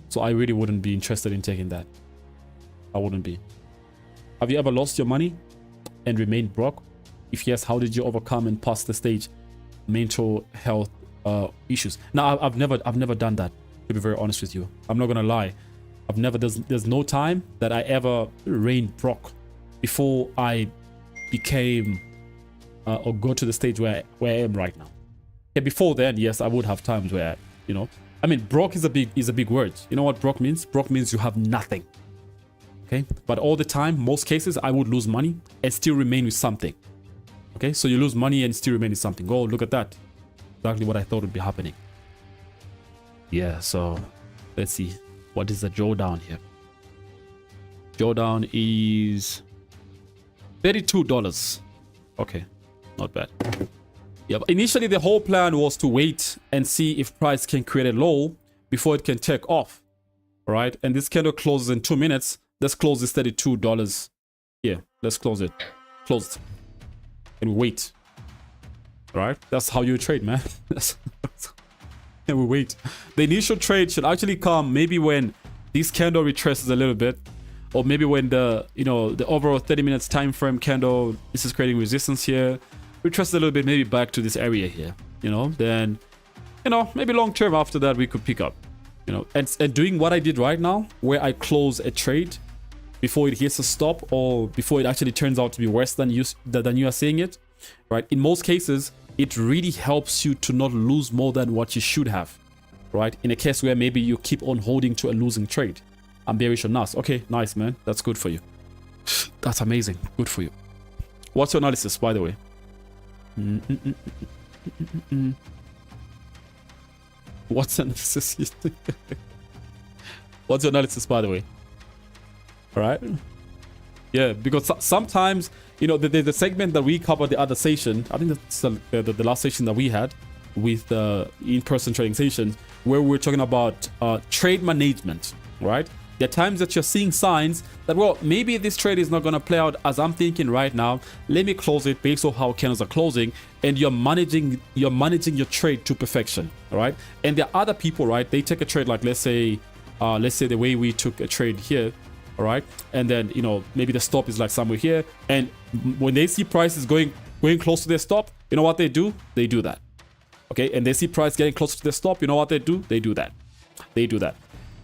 So I really wouldn't be interested in taking that. I wouldn't be. Have you ever lost your money and remained broke? If yes, how did you overcome and pass the stage? Mental health issues. Now, I've never done that, to be very honest with you. I'm not gonna lie. There's no time that I ever reigned Brock before I became or go to the stage where I am right now. Yeah, before then, yes, I would have times where, you know, I mean, Brock is a big word. You know what Brock means? Brock means you have nothing. Okay, but all the time, most cases, I would lose money and still remain with something. Okay, so you lose money and still remain with something. Oh, look at that. Exactly what I thought would be happening. Yeah, so let's see. What is the drawdown here? Drawdown is $32. Okay, not bad. Yeah, but initially the whole plan was to wait and see if price can create a low before it can take off. All right, and this candle closes in 2 minutes. Let's close this $32 here. Let's close it. Closed. And we wait. All right, that's how you trade, man. And we wait. The initial trade should actually come maybe when this candle retraces a little bit, or maybe when the, you know, the overall 30 minutes time frame candle, this is creating resistance here, retrace a little bit, maybe back to this area here, you know, then, you know, maybe long term after that we could pick up, you know, and doing what I did right now, where I close a trade before it hits a stop, or before it actually turns out to be worse than you are seeing it, right? In most cases, it really helps you to not lose more than what you should have, right? In a case where maybe you keep on holding to a losing trade. I'm bearish on nas. Okay, nice, man. That's good for you. That's amazing. Good for you. What's your analysis, by the way? What's your analysis? What's your analysis, by the way? All right. Yeah, because sometimes, you know, the segment that we covered the other session, I think that's the last session that we had with in-person trading sessions, where we're talking about trade management, right? There are times that you're seeing signs that, well, maybe this trade is not going to play out as I'm thinking right now. Let me close it based on how candles are closing, and you're managing your trade to perfection, all right? And there are other people, right? They take a trade like, let's say the way we took a trade here, all right? And then, you know, maybe the stop is like somewhere here, and when they see prices going close to their stop, you know what they do? They do that. Okay, and they see price getting closer to their stop, you know what they do? They do that. They do that.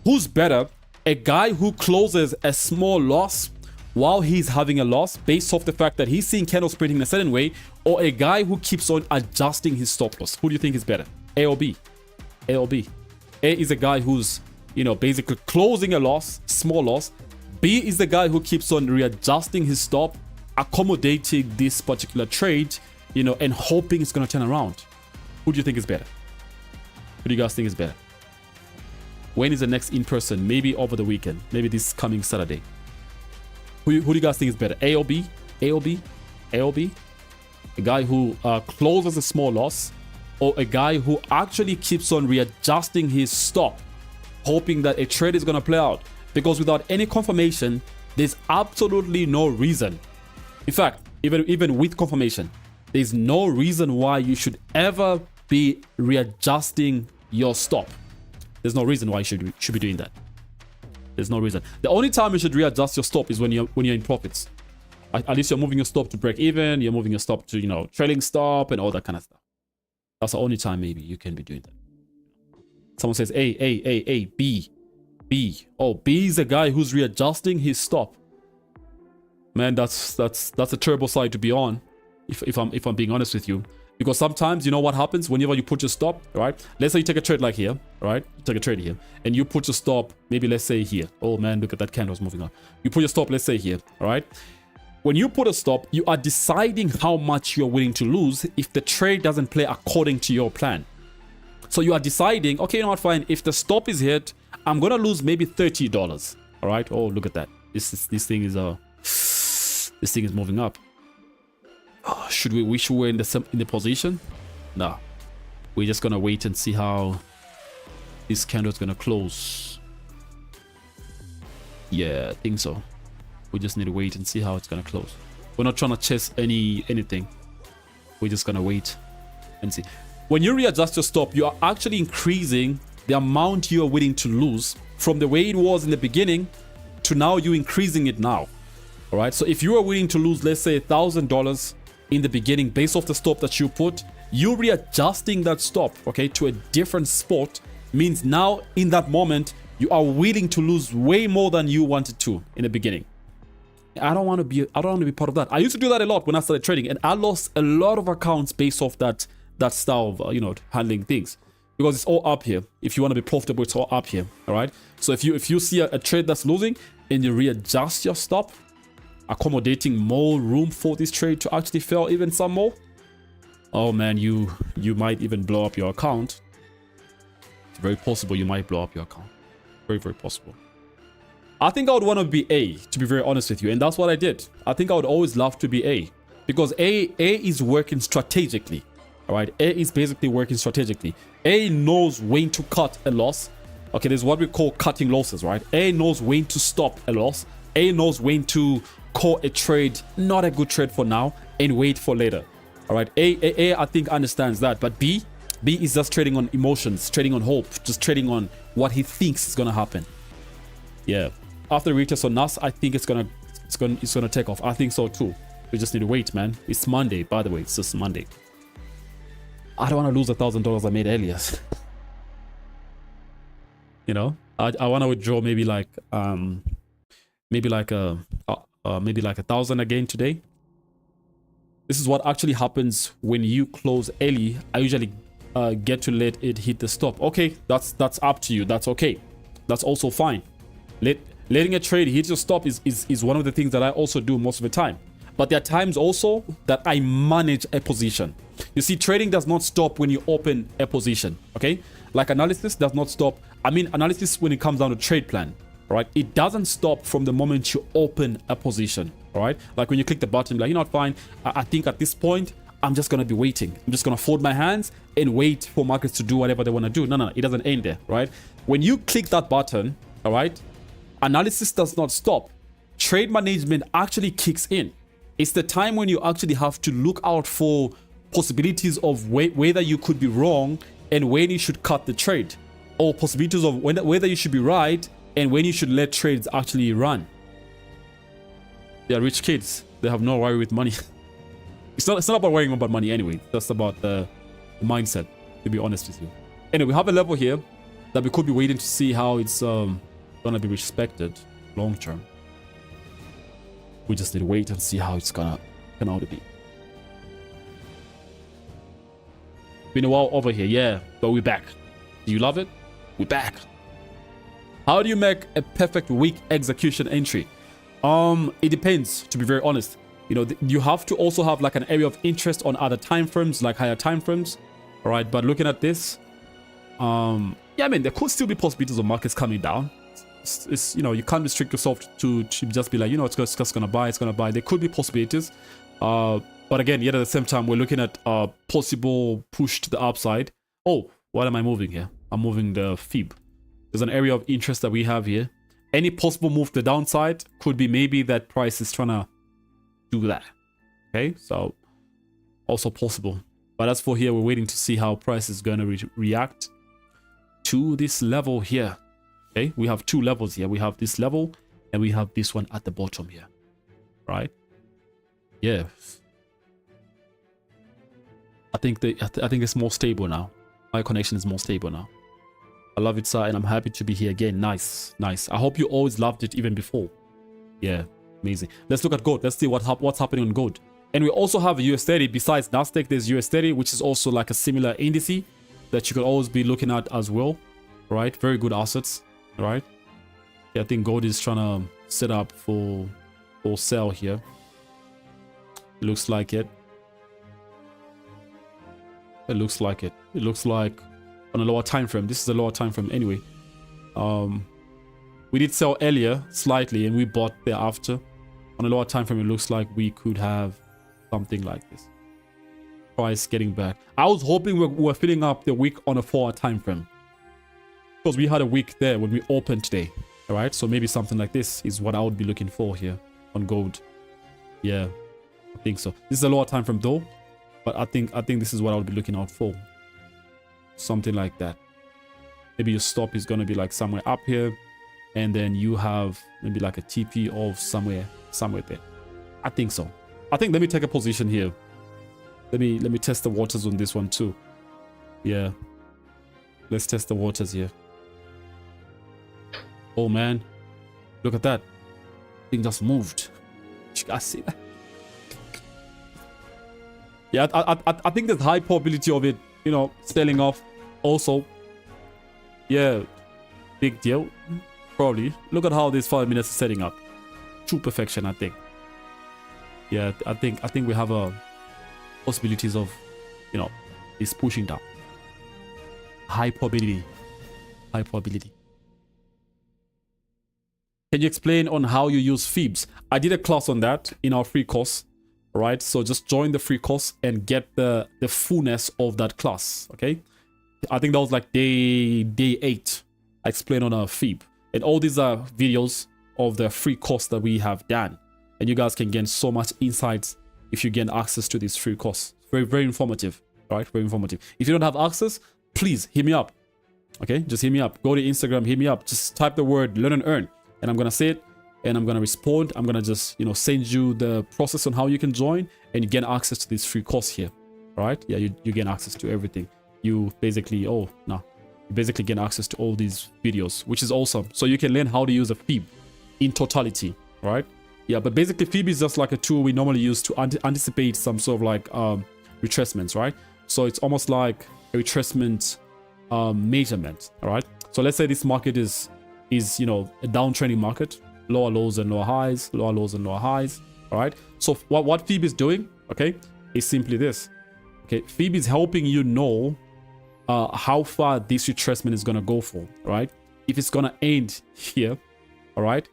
Who's better? A guy who closes a small loss while he's having a loss based off the fact that he's seeing candles printing in a certain way, or a guy who keeps on adjusting his stop loss? Who do you think is better? A or B? A or B? A is a guy who's, you know, basically closing a loss, small loss. B is the guy who keeps on readjusting his stop, accommodating this particular trade, you know, and hoping it's going to turn around. Who do you think is better? Who do you guys think is better? When is the next in-person? Maybe over the weekend. Maybe this coming Saturday. Who do you guys think is better? A or B? A or B? A or B? A guy who closes a small loss, or a guy who actually keeps on readjusting his stop, hoping that a trade is going to play out? Because without any confirmation, there's absolutely no reason. In fact, even with confirmation, there's no reason why you should ever be readjusting your stop. There's no reason why you should be doing that. There's no reason. The only time you should readjust your stop is when you're in profits. At least you're moving your stop to break even. You're moving your stop to, you know, trailing stop and all that kind of stuff. That's the only time maybe you can be doing that. Someone says A, B. Oh, B is a guy who's readjusting his stop. Man, that's a terrible side to be on, if I'm being honest with you. Because sometimes, you know what happens whenever you put your stop, right? Let's say you take a trade like here, right? You take a trade here, and you put your stop, maybe let's say here. Oh man, look at that candle is moving on. You put your stop, let's say here, all right? When you put a stop, you are deciding how much you're willing to lose if the trade doesn't play according to your plan. So you are deciding, okay, you know what, fine. If the stop is hit, I'm gonna lose maybe $30. All right. Oh, look at that. This thing is moving up. Oh, should we wish we were in the position? No. We're just gonna wait and see how this candle is gonna close. Yeah, I think so. We just need to wait and see how it's gonna close. We're not trying to chase anything. We're just gonna wait and see. When you readjust your stop, you are actually increasing the amount you are willing to lose from the way it was in the beginning to now you increasing it now. All right. So if you are willing to lose, let's say $1,000 in the beginning based off the stop that you put, you readjusting that stop, okay, to a different spot means now in that moment you are willing to lose way more than you wanted to in the beginning. I don't want to be part of that. I used to do that a lot when I started trading, and I lost a lot of accounts based off that style of handling things, because it's all up here. If you want to be profitable, it's all up here. All right. So if you see a trade that's losing and you readjust your stop, accommodating more room for this trade to actually fail even some more, oh man, you might even blow up your account. It's very possible you might blow up your account. Very, very possible. I think I would want to be A, to be very honest with you, and that's what I did. I think I would always love to be A, because A is working strategically. All right, A is basically working strategically. A knows when to cut a loss. Okay, there's what we call cutting losses, right? A knows when to stop a loss. A knows when to call a trade not a good trade for now and wait for later. All right, A I think understands that, but B is just trading on emotions, trading on hope, just trading on what he thinks is gonna happen. Yeah. After the retest on NAS, I think it's gonna take off. I think so too. We just need to wait, man. It's Monday, by the way. It's just Monday. I don't want to lose $1,000 I made earlier. You know, I want to withdraw maybe like maybe like 1,000 again today. This is what actually happens when you close early. I usually get to let it hit the stop. Okay, that's up to you. That's okay. That's also fine. Letting a trade hit your stop is one of the things that I also do most of the time. But there are times also that I manage a position. You see, trading does not stop when you open a position, okay? Like analysis does not stop. I mean, analysis when it comes down to trade plan, all right? It doesn't stop from the moment you open a position, all right? Like when you click the button, like, you know what, fine. I think at this point, I'm just going to be waiting. I'm just going to fold my hands and wait for markets to do whatever they want to do. No, it doesn't end there, right? When you click that button, all right, analysis does not stop. Trade management actually kicks in. It's the time when you actually have to look out for possibilities of whether you could be wrong and when you should cut the trade, or possibilities of whether you should be right and when you should let trades actually run. They are rich kids. They have no worry with money. It's not about worrying about money anyway. That's about the mindset, to be honest with you. Anyway, we have a level here that we could be waiting to see how it's gonna be respected long term. We just need to wait and see how it's gonna turn out to be. Been a while over here, yeah, but we're back. Do you love it? We're back. How do you make a perfect week execution entry? It depends, to be very honest. You know, you have to also have like an area of interest on other time frames, like higher time frames. All right, but looking at this, yeah, I mean, there could still be possibilities of markets coming down. It's you know, you can't restrict yourself to just be like, you know, it's just gonna buy, it's gonna buy. There could be possibilities, but again, yet at the same time, we're looking at possible push to the upside. Oh, what am I moving here? I'm moving the fib. There's an area of interest that we have here. Any possible move to the downside could be maybe that price is trying to do that. Okay, so also possible. But as for here, we're waiting to see how price is going to react to this level here. Okay, we have two levels here. We have this level and we have this one at the bottom here, right? Yeah, I think it's more stable now. My connection is more stable now. I love it, sir, and I'm happy to be here again. Nice. I hope you always loved it even before. Yeah, amazing. Let's look at gold. Let's see what's happening on gold. And we also have a US30. Besides Nasdaq, there's US30, which is also like a similar indice that you could always be looking at as well. Right? Very good assets. Right? Yeah, I think gold is trying to set up for sell here. It looks like it. It looks like it. It looks like on a lower time frame. This is a lower time frame anyway. We did sell earlier slightly and we bought thereafter. On a lower time frame, it looks like we could have something like this. Price getting back. I was hoping we were filling up the week on a 4-hour time frame, because we had a week there when we opened today. All right, so maybe something like this is what I would be looking for here on gold. Yeah, I think so. This is a lower time frame though, but I think this is what I would be looking out for. Something like that. Maybe your stop is gonna be like somewhere up here, and then you have maybe like a TP of somewhere there. I think so. I think let me take a position here. Let me test the waters on this one too. Yeah. Let's test the waters here. Oh man. Look at that. Thing just moved. You guys see that? Yeah, I think there's high probability of it, you know, selling off also. Yeah. Big deal. Probably. Look at how this 5 minutes is setting up. True perfection, I think. Yeah, I think we have a possibilities of, you know, it's pushing down. High probability. High probability. Can you explain on how you use Phoebs? I did a class on that in our free course. Right, so just join the free course and get the fullness of that class. Okay, I think that was like day 8. I explained on a Phoebe, and all these are videos of the free course that we have done, and you guys can gain so much insights if you gain access to this free course. Very informative, right? Very informative. If you don't have access, please hit me up. Okay, just hit me up. Go to Instagram, hit me up. Just type the word learn and earn, and I'm gonna say it. And I'm going to respond. I'm going to just, you know, send you the process on how you can join and you gain access to this free course here. All right. Yeah, you gain access to everything. You basically, you basically gain access to all these videos, which is awesome. So you can learn how to use a Phoebe in totality. Right. Yeah. But basically Phoebe is just like a tool we normally use to anticipate some sort of like retracements. Right. So it's almost like a retracement measurement. All right. So let's say this market is, you know, a downtrending market. Lower lows and lower highs, lower lows and lower highs. All right. So what Phoebe is doing, okay, is simply this. Okay, Phoebe is helping you know how far this retracement is gonna go for. Right. If it's gonna end here, all right.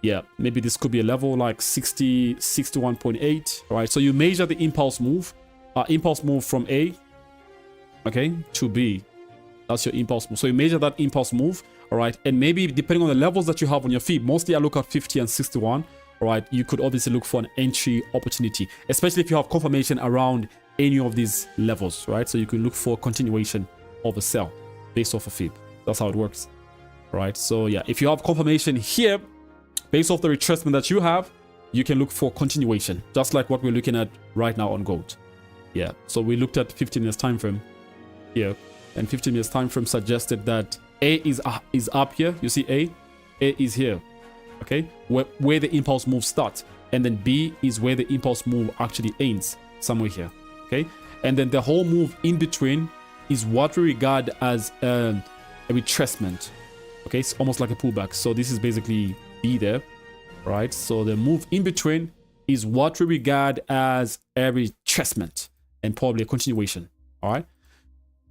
Yeah, maybe this could be a level like 61.8. All right. So you measure the impulse move from A, okay, to B. That's your impulse move. So you measure that impulse move. All right, and maybe depending on the levels that you have on your feed, mostly I look at 50 and 61. All right, you could obviously look for an entry opportunity, especially if you have confirmation around any of these levels, right? So you can look for continuation of a sell based off a feed. That's how it works, right? So yeah, if you have confirmation here based off the retracement that you have, you can look for continuation, just like what we're looking at right now on gold. Yeah, so we looked at 15 minutes time frame here, and 15 minutes time frame suggested that A is up here. You see A is here, okay, where the impulse move starts, and then B is where the impulse move actually ends, somewhere here, okay. And then the whole move in between is what we regard as a retracement, okay. It's almost like a pullback. So this is basically B there, right? So the move in between is what we regard as a retracement and probably a continuation. All right.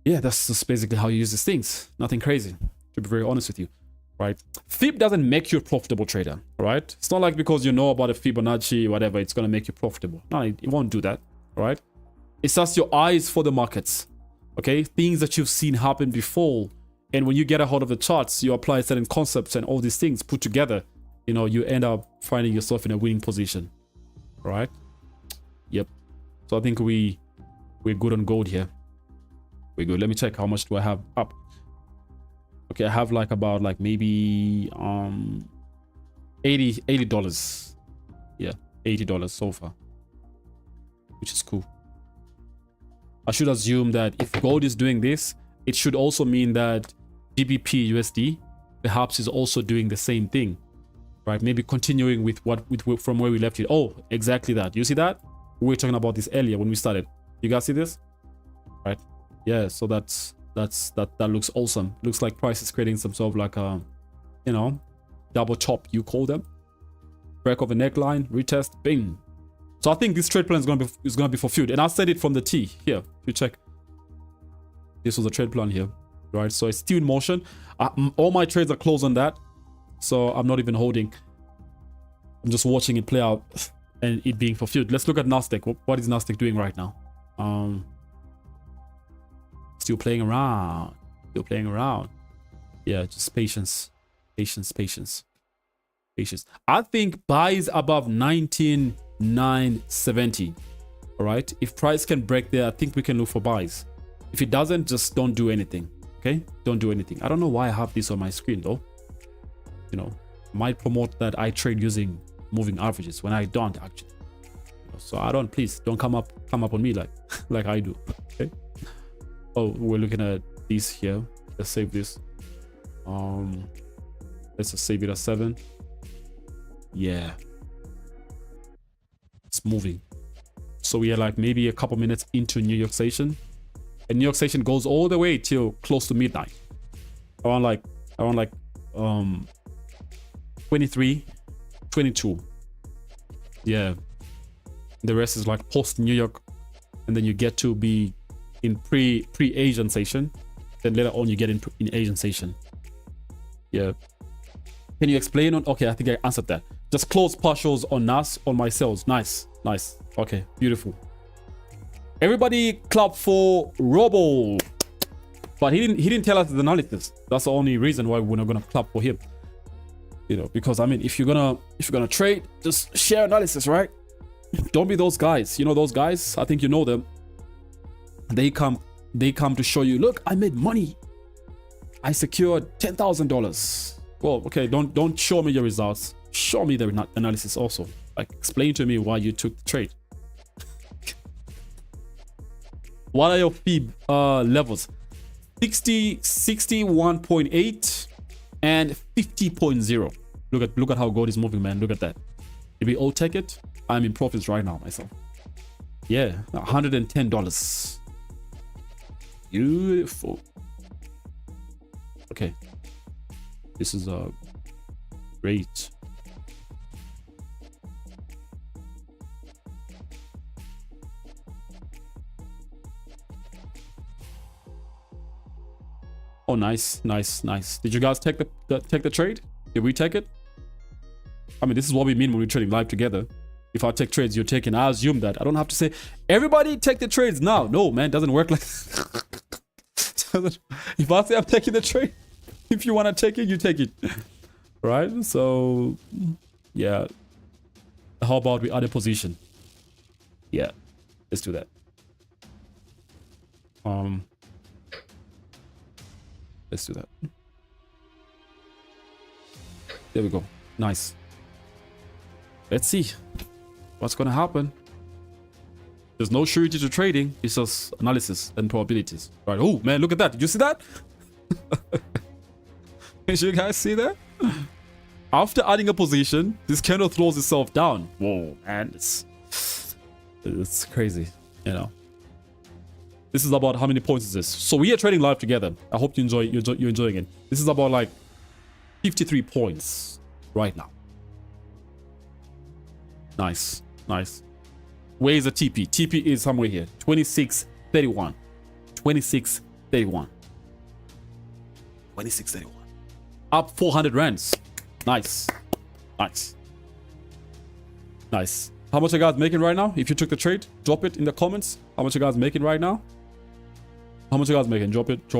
Yeah, that's just basically how you use these things. Nothing crazy, to be very honest with you, right? Fib doesn't make you a profitable trader, right? It's not like because you know about a Fibonacci, whatever, it's going to make you profitable. No, it won't do that, right? It's just your eyes for the markets, okay? Things that you've seen happen before. And when you get a hold of the charts, you apply certain concepts and all these things put together, you know, you end up finding yourself in a winning position, right? Yep. So I think we're good on gold here. We're good. Let me check how much do I have up. Okay, I have like about like maybe $80. Yeah, $80 so far, which is cool. I should assume that if gold is doing this, it should also mean that GBP USD perhaps is also doing the same thing, right? Maybe continuing with from where we left it. Oh, exactly that. You see that? We were talking about this earlier when we started. You guys see this? Right? Yeah, so that looks awesome. Looks like price is creating some sort of like a, you know, double top, you call them. Break of a neckline, retest, bing. So I think this trade plan is gonna be fulfilled. And I said it from the T here. If you check, this was a trade plan here, right? So it's still in motion. All my trades are closed on that, so I'm not even holding. I'm just watching it play out and it being fulfilled. Let's look at Nasdaq. What is Nasdaq doing right now? Still playing around. Still playing around. Yeah, just patience. Patience. I think buys above 19,970. All right. If price can break there, I think we can look for buys. If it doesn't, just don't do anything. Okay, don't do anything. I don't know why I have this on my screen though. You know, might promote that I trade using moving averages when I don't actually. So please don't come up on me like like I do. Okay. Oh, we're looking at these here. Let's save this. Let's just save it as 7. Yeah. It's moving. So we are like maybe a couple minutes into New York Station. And New York Station goes all the way till close to midnight. Around like 23, 22. Yeah. The rest is like post New York. And then you get to be in pre-Asian Station. Then later on you get in Asian Station. Yeah. Can you explain on? Okay, I think I answered that. Just close partials on NAS on my cells. Nice. Okay, beautiful. Everybody clap for Robo. But he didn't tell us the analysis. That's the only reason why we're not gonna clap for him. You know, because I mean, if you're gonna trade, just share analysis, right? Don't be those guys. You know those guys? I think you know them. They come to show you, look, I made money. I secured $10,000. Well, okay, don't show me your results. Show me the analysis also. Like, explain to me why you took the trade. What are your fee levels? 60, 61.8 and 50.0. Look at how gold is moving, man. Look at that. If we all take it, I'm in profits right now myself. Yeah, $110. Beautiful. Okay. This is great. Oh, nice. Did you guys take the trade? Did we take it? I mean, this is what we mean when we're trading live together. If I take trades, you're taking. I assume that. I don't have to say, everybody take the trades now. No, man, doesn't work like if I say I'm taking the trade, if you want to take it, you take it. Right? So, yeah. How about we add a position? Yeah, let's do that. Let's do that. There we go. Nice. Let's see what's gonna happen. There's no surety to trading. It's just analysis and probabilities. Right? Oh man, look at that. Did you see that? Did you guys see that? After adding a position, this candle throws itself down. Whoa, man, it's crazy. You know. This is about how many points is this? So we are trading live together. I hope you're enjoying it. This is about like 53 points right now. Nice. Where is the TP? TP is somewhere here. 26.31. 26.31. 26.31. Up 400 rands. Nice. How much are you guys making right now? If you took the trade, drop it in the comments. How much are you guys making right now? How much are you guys making? Drop it. How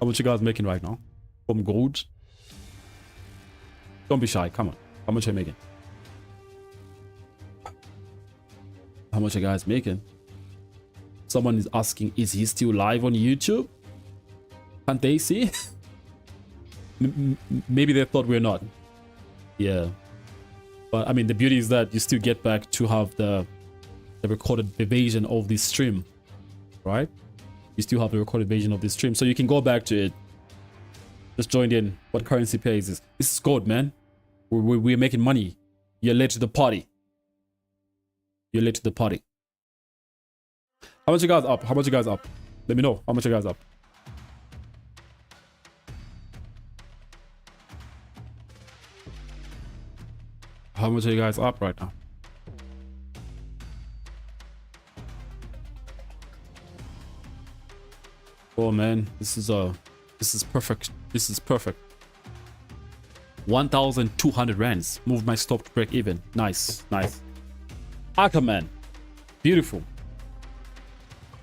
much are you guys making right now? From gold. Don't be shy. Come on. How much are you making? How much are you guys making? Someone is asking, is he still live on YouTube? Can't they see? Maybe they thought we're not. Yeah. But I mean, the beauty is that you still get back to have the recorded version of this stream. Right? You still have the recorded version of this stream. So you can go back to it. Just join in. What currency pair is this? This is gold, man. We're making money. You're late to the party. How much you guys up? Let me know. How much you guys up? How much are you guys up right now? Oh man, this is perfect. 1,200 rands. Moved my stop to break even. Nice. Aquaman. Beautiful.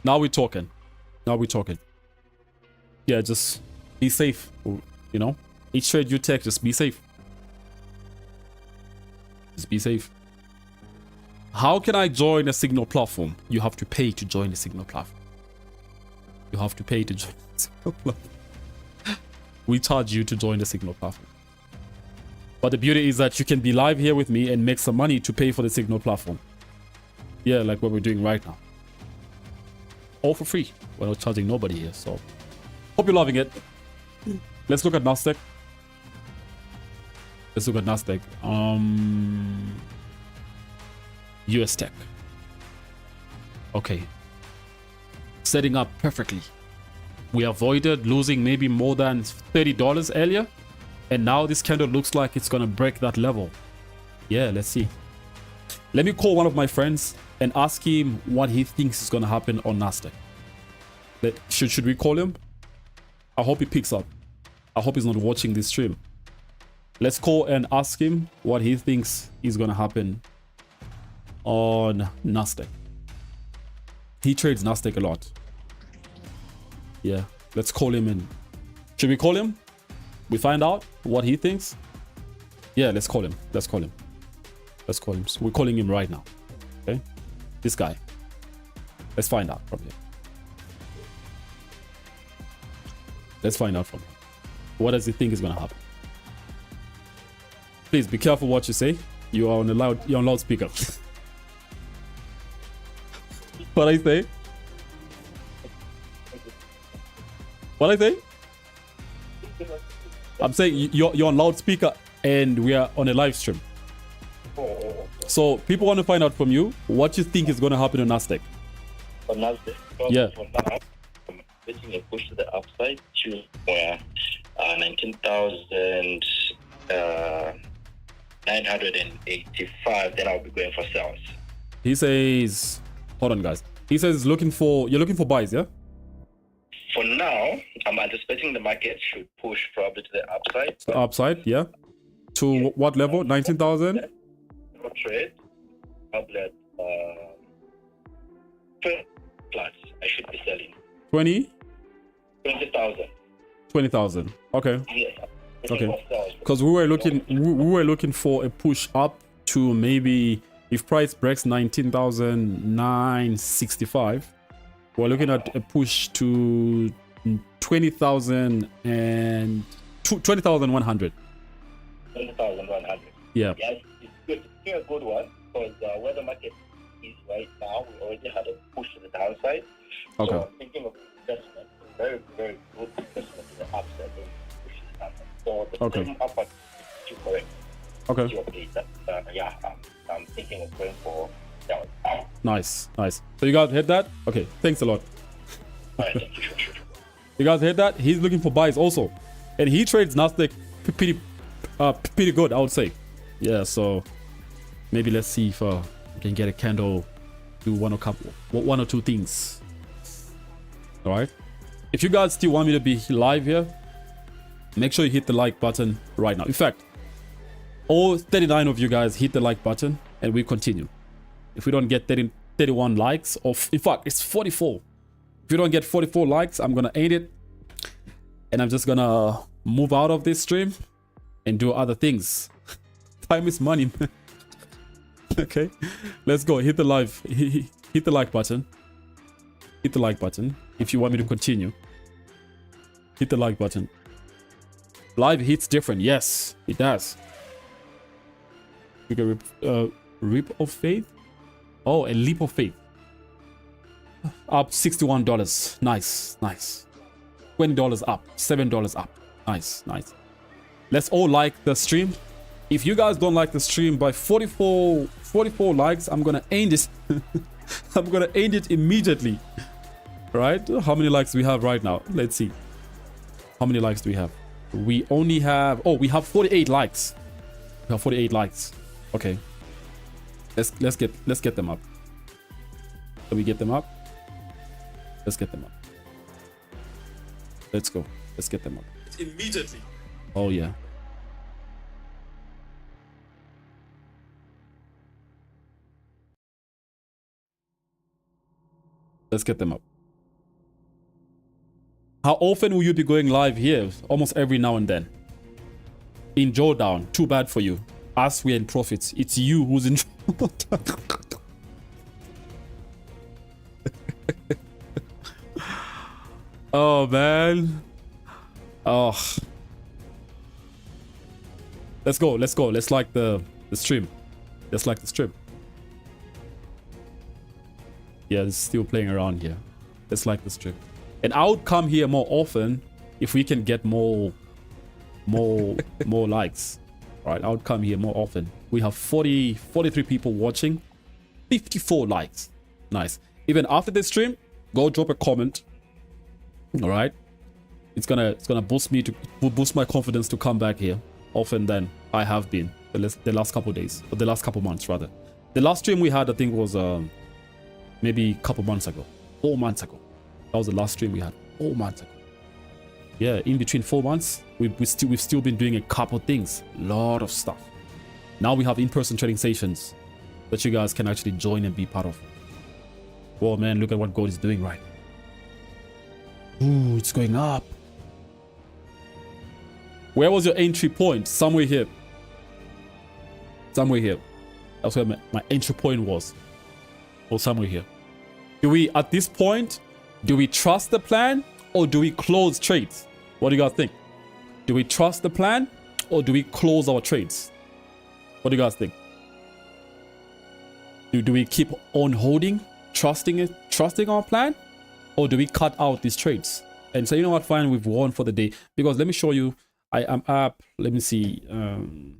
Now we're talking. Yeah, just be safe. You know, each trade you take, just be safe. How can I join a Signal platform? You have to pay to join the Signal platform. We charge you to join the Signal platform. But the beauty is that you can be live here with me and make some money to pay for the Signal platform. Yeah, like what we're doing right now. All for free. We're not charging nobody here, so hope you're loving it. Let's look at Nasdaq. Let's look at Nasdaq. US Tech. Okay. Setting up perfectly. We avoided losing maybe more than $30 earlier. And now this candle looks like it's gonna break that level. Yeah, let's see. Let me call one of my friends and ask him what he thinks is gonna happen on Nasdaq. Should we call him? I hope he picks up. I hope he's not watching this stream. Let's call and ask him what he thinks is gonna happen on Nasdaq. He trades Nasdaq a lot. Yeah, let's call him in. Should we call him? We find out what he thinks. Yeah, let's call him. Let's call him. Let's call him. So we're calling him right now. Okay, this guy. Let's find out from him. Let's find out from him. What does he think is gonna happen? Please be careful what you say. You are on you're on loudspeaker. What I say? What I say? I'm saying you're on loudspeaker and we are on a live stream. So people want to find out from you what you think is going to happen on Nasdaq. On Nasdaq, yeah. For now, I'm getting a push to the upside to where 19,985. Then I'll be going for sales. He says, hold on, guys. He says you're looking for buys, yeah? For now, I'm anticipating the market should push probably to the upside. The upside, yeah. To yeah. What level? 19,000? Trade probably at 20 plus. I should be selling 20? 20,000. 20,000. Okay. Yes. Okay. Because we were looking for a push up to maybe if price breaks 19,965. We're looking at a push to 20,000 and 20,100. 20,100. Yeah. Yes, it's good. It's a good one because where the market is right now, we already had a push to the downside. Okay. So I'm thinking of investment, very, very good investment to the upside. Push to the downside. So the same upward is correct. Okay. Yeah, I'm thinking of going for down. Nice, nice. So you guys heard that? Okay, thanks a lot. All right, thank you. Sure. You guys heard that? He's looking for buys also, and he trades Nasdaq pretty good, I would say. Yeah, so maybe let's see if we can get a candle, do one or two things. All right. If you guys still want me to be live here, make sure you hit the like button right now. In fact, all 39 of you guys hit the like button, and we continue. If we don't get 31 likes, or in fact, it's 44. If you don't get 44 likes, I'm gonna end it, and I'm just gonna move out of this stream and do other things. Time is money, man. Okay, let's go. Hit the hit the like button. Hit the like button if you want me to continue. Hit the like button. Live hits different. Yes, it does. We can rip of faith. Oh, a leap of faith. Up $61. Nice, nice. $20 up. $7 up. Nice, nice. Let's all like the stream. If you guys don't like the stream by 44 likes, I'm gonna end it. I'm gonna end it immediately. Right? How many likes do we have right now? Let's see. How many likes do we have? We only have, oh, we have 48 likes. We have 48 likes. Okay. Let's get them up. Can we get them up? Let's get them up. Let's go. Let's get them up. Immediately. Oh yeah. Let's get them up. How often will you be going live here? Almost every now and then. In drawdown. Too bad for you. Us, we're in profits. It's you who's in drawdown. Oh man. Oh. Let's go. Let's go. Let's like the stream. Let's like the stream. Yeah, it's still playing around here. Let's like the stream. And I would come here more often if we can get more likes. All right, I would come here more often. We have 43 people watching, 54 likes. Nice. Even after this stream, go drop a comment. All right, it's gonna boost me to boost my confidence to come back here often than I have been the last couple of days, or the last couple months rather. The last stream we had, I think, was maybe a couple months ago, 4 months ago. That was the last stream we had, 4 months ago. Yeah, in between 4 months, we've still been doing a couple things, a lot of stuff. Now we have in-person trading sessions that you guys can actually join and be part of. Whoa, man, look at what gold is doing right. Ooh, it's going up. Where was your entry point? Somewhere here. Somewhere here. That's where my entry point was. Or somewhere here. Do we, at this point, do we trust the plan or do we close trades? What do you guys think? Do we trust the plan or do we close our trades? What do you guys think? Do we keep on holding, trusting our plan, or do we cut out these trades and say, you know what, fine, we've won for the day? Because let me show you, I am up. Let me see. I'm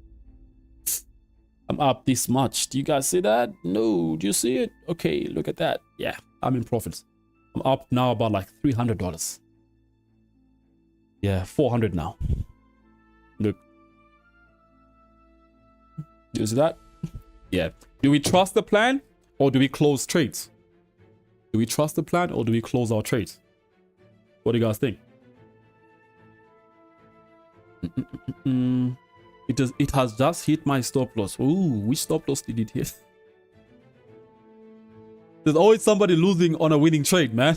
up this much. Do you guys see that? No. Do you see it? Okay, look at that. Yeah, I'm in profits. I'm up now about like $300. Yeah, 400 now. Look. Do you see that? Yeah. Do we trust the plan or do we close trades? Do we trust the plan or do we close our trades? What do you guys think? It has just hit my stop loss. Ooh, which stop loss did it hit? There's always somebody losing on a winning trade, man.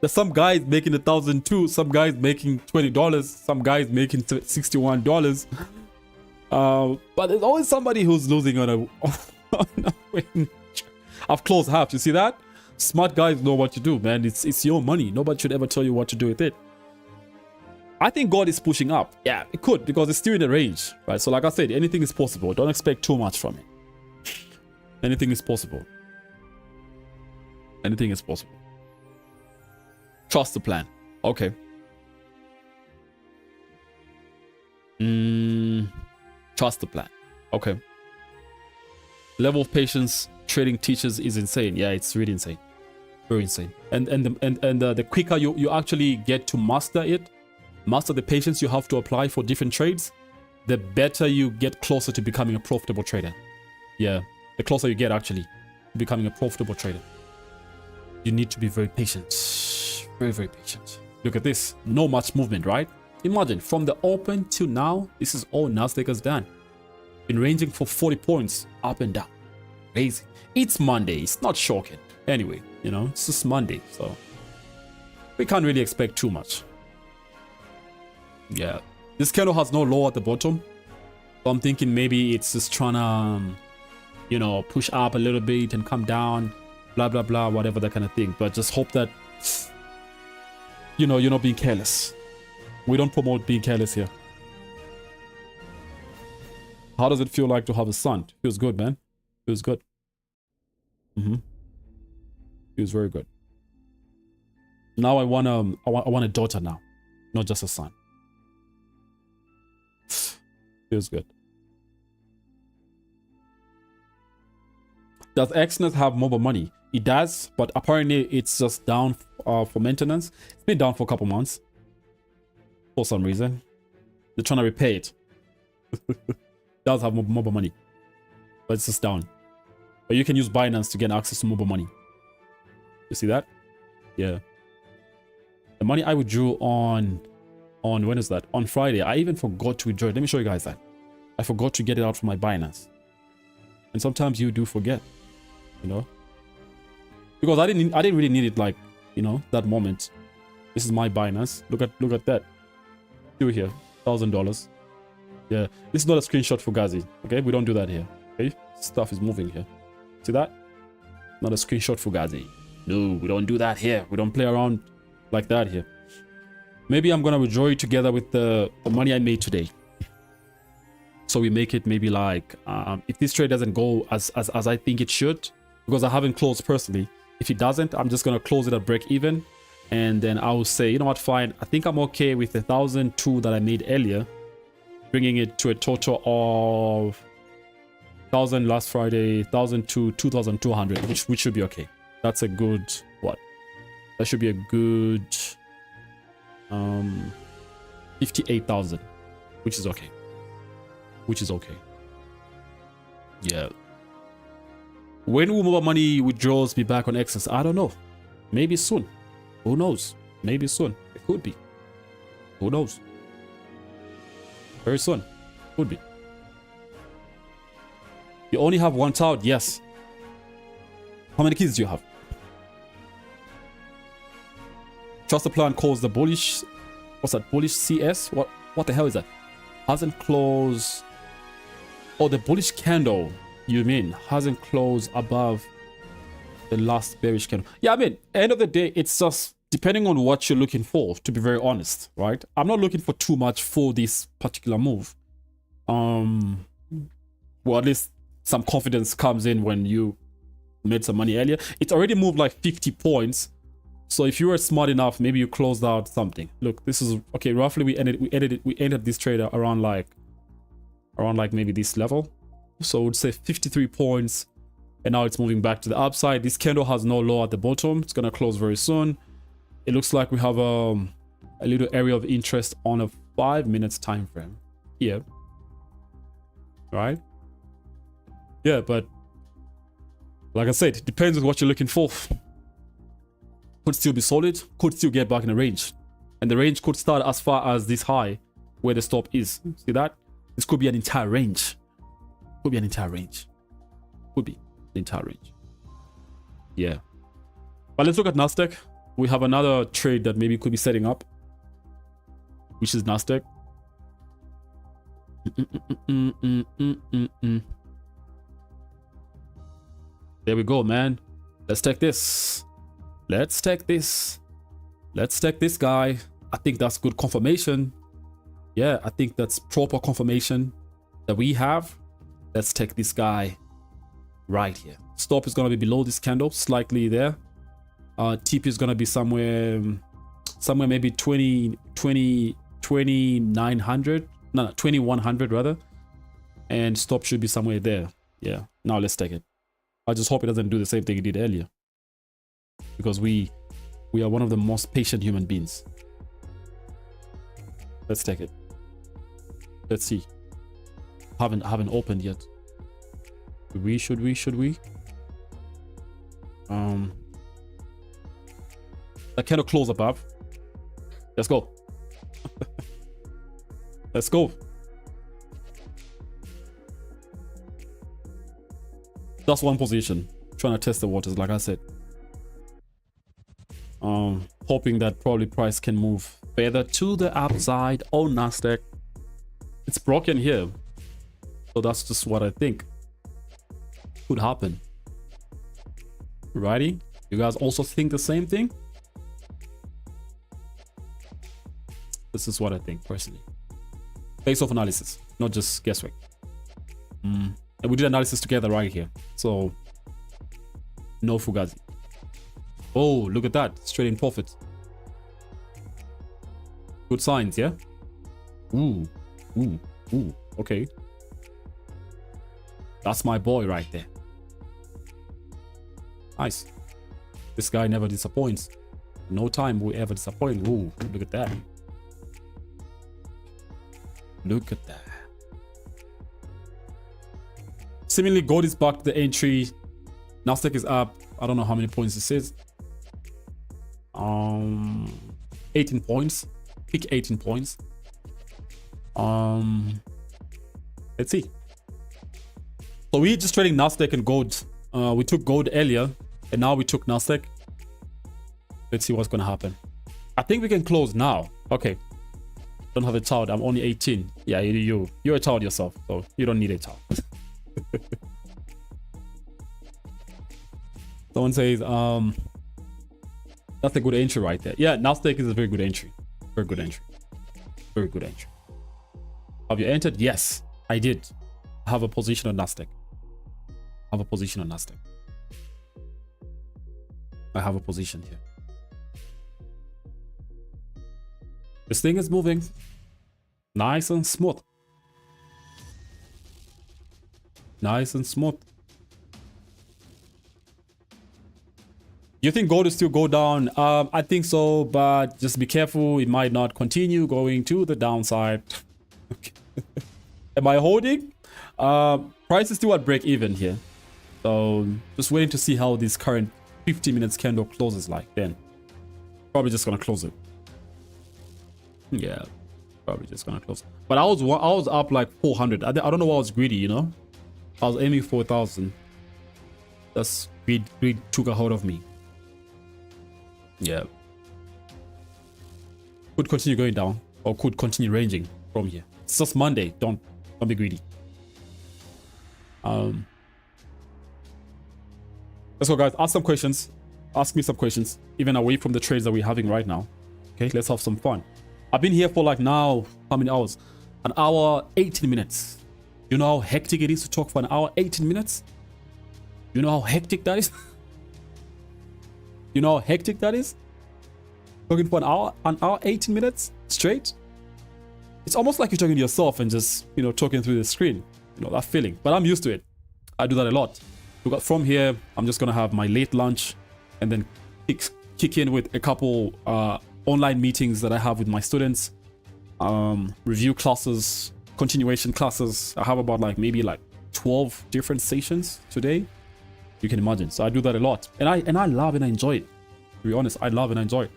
There's some guys making $1,002, some guys making $20, some guys making $61. But there's always somebody who's losing on a winning trade. I've closed half. You see that? Smart guys know what to do, man. It's your money. Nobody should ever tell you what to do with it. I think God is pushing up. Yeah, it could, because it's still in the range, right? So like I said, anything is possible. Don't expect too much from it. Anything is possible. Anything is possible. Trust the plan. Okay. Trust the plan. Okay. Level of patience trading teachers is insane. Yeah, it's really insane. Very insane. And the quicker you actually get to master it, master the patience you have to apply for different trades, the better you get closer to becoming a profitable trader. Yeah, the closer you get actually to becoming a profitable trader. You need to be very patient. Very, very patient. Look at this. No much movement, right? Imagine from the open till now, this is all Nasdaq has done. Been ranging for 40 points up and down. Crazy. It's Monday. It's not shocking. Anyway, you know, it's just Monday, so we can't really expect too much. Yeah, this candle has no low at the bottom, so I'm thinking maybe it's just trying to, you know, push up a little bit and come down, blah blah blah, whatever, that kind of thing. But just hope that, you know, you're not being careless. We don't promote being careless here. How does it feel like to have a son? Feels good, man. Feels good. Feels very good. Now I want a daughter now, not just a son. Feels good. Does Exness have mobile money? It does, but apparently it's just down for maintenance. It's been down for a couple months for some reason. They're trying to repair it. Does have mobile money, but it's just down. But you can use Binance to get access to mobile money. You see that? Yeah. The money I withdrew on when is that? On Friday. I even forgot to withdraw it. Let me show you guys that. I forgot to get it out from my Binance. And sometimes you do forget, you know, because I didn't really need it, like, you know, that moment. This is my Binance. Look at that. Still here, $1,000. Yeah, this is not a screenshot for Fugazi. Okay, we don't do that here. Okay, stuff is moving here. See that? Not a screenshot for Fugazi. No, we don't do that here. We don't play around like that here. Maybe I'm gonna withdraw it together with the money I made today. So we make it maybe like, if this trade doesn't go as I think it should, because I haven't closed personally. If it doesn't, I'm just going to close it at break even. And then I will say, you know what, fine. I think I'm okay with the 1,002 that I made earlier, bringing it to a total of 1,000 last Friday, 1,002, 2,200, which should be okay. That's a good, what? That should be a good 58,000, which is okay. Which is okay. Yeah. When will mobile money withdrawals be back on excess? I don't know. Maybe soon. Who knows? Maybe soon. It could be. Who knows? Very soon. Could be. You only have one child? Yes. How many kids do you have? Trust the plan calls the bullish. What's that? Bullish CS? What the hell is that? Hasn't closed. Oh, the bullish candle, you mean, hasn't closed above the last bearish candle. Yeah, I mean, end of the day, it's just depending on what you're looking for, to be very honest, right? I'm not looking for too much for this particular move. Well, at least some confidence comes in when you made some money earlier. It's already moved like 50 points. So if you were smart enough, maybe you closed out something. Look, this is okay. Roughly, we ended this trade around like maybe this level. So I would say 53 points, and now it's moving back to the upside. This candle has no low at the bottom. It's gonna close very soon. It looks like we have a little area of interest on a 5 minutes time frame here, right? Yeah, but like I said, it depends on what you're looking for. Could still be solid, could still get back in the range, and the range could start as far as this high where the stop is. See that? This could be an entire range. Could be an entire range. Could be the entire range. Yeah. But let's look at Nasdaq. We have another trade that maybe could be setting up, which is Nasdaq. There we go, man. Let's take this. Let's take this. Let's take this guy. I think that's good confirmation. Yeah, I think that's proper confirmation that we have. Let's take this guy right here. Stop is going to be below this candle, slightly there. TP is going to be somewhere maybe 2,900. No, 2,100 rather. And stop should be somewhere there. Yeah, now let's take it. I just hope it doesn't do the same thing it did earlier, because we are one of the most patient human beings. Let's take it. Let's see. Haven't opened yet. Should we? That candle close above. Let's go. Let's go. That's one position. Trying to test the waters, like I said. Hoping that probably price can move further to the upside on Nasdaq. It's broken here, so that's just what I think could happen. Righty, you guys also think the same thing? This is what I think personally, based off analysis, not just guesswork. And we did analysis together right here, so no fugazi. Oh, look at that, straight in profit. Good signs, yeah. Ooh, okay. That's my boy right there. Nice. This guy never disappoints. No time will ever disappoint. Ooh, look at that. Look at that. Seemingly, gold is back to the entry. Nasdaq is up. I don't know how many points this is. 18 points. Pick 18 points. Let's see. So we're just trading Nasdaq and gold. We took gold earlier, and now we took Nasdaq. Let's see what's gonna happen. I think we can close now. Okay. Don't have a child. I'm only 18. Yeah, you're a child yourself, so you don't need a child. Someone says, that's a good entry right there. Yeah, Nasdaq is a very good entry. Very good entry. Very good entry. Have you entered? Yes. I did have a position on Nasdaq. I have a position on Nasdaq. I have a position here. This thing is moving nice and smooth. Nice and smooth. You think gold will still go down? I think so, but just be careful. It might not continue going to the downside. Okay. Am I holding? Price is still at break even here. So just waiting to see how this current 50 minutes candle closes like then. Probably just gonna close it. Yeah, probably just gonna close. But I was up like 400. I don't know why I was greedy, you know. I was aiming 4,000. That's greed took a hold of me. Yeah. Could continue going down or could continue ranging from here. It's just Monday. Don't be greedy. Let's go, guys. Ask some questions. Ask me some questions, even away from the trades that we're having right now. Okay, let's have some fun. I've been here for like now, how many hours? An hour, 18 minutes. You know how hectic it is to talk for an hour, 18 minutes? You know how hectic that is? You know how hectic that is? Talking for an hour, 18 minutes straight? It's almost like you're talking to yourself and just, you know, talking through the screen. You know, that feeling. But I'm used to it. I do that a lot. Because from here, I'm just going to have my late lunch and then kick in with a couple online meetings that I have with my students. Review classes, continuation classes. I have about like maybe like 12 different sessions today. You can imagine. So I do that a lot. And I love and I enjoy it. To be honest, I love and I enjoy it.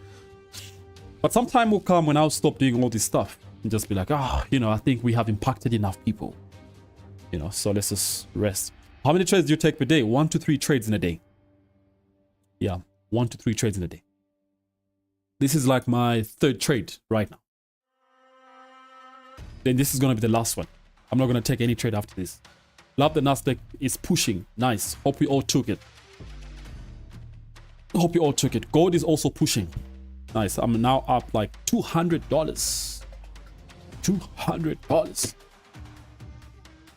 But some time will come when I'll stop doing all this stuff and just be like, you know, I think we have impacted enough people. You know, so let's just rest. How many trades do you take per day? 1 to 3 trades in a day. Yeah, 1 to 3 trades in a day. This is like my 3rd trade right now. Then this is going to be the last one. I'm not going to take any trade after this. Love the Nasdaq is pushing. Nice. Hope we all took it. Hope you all took it. Gold is also pushing. Nice. I'm now up like $200. $200.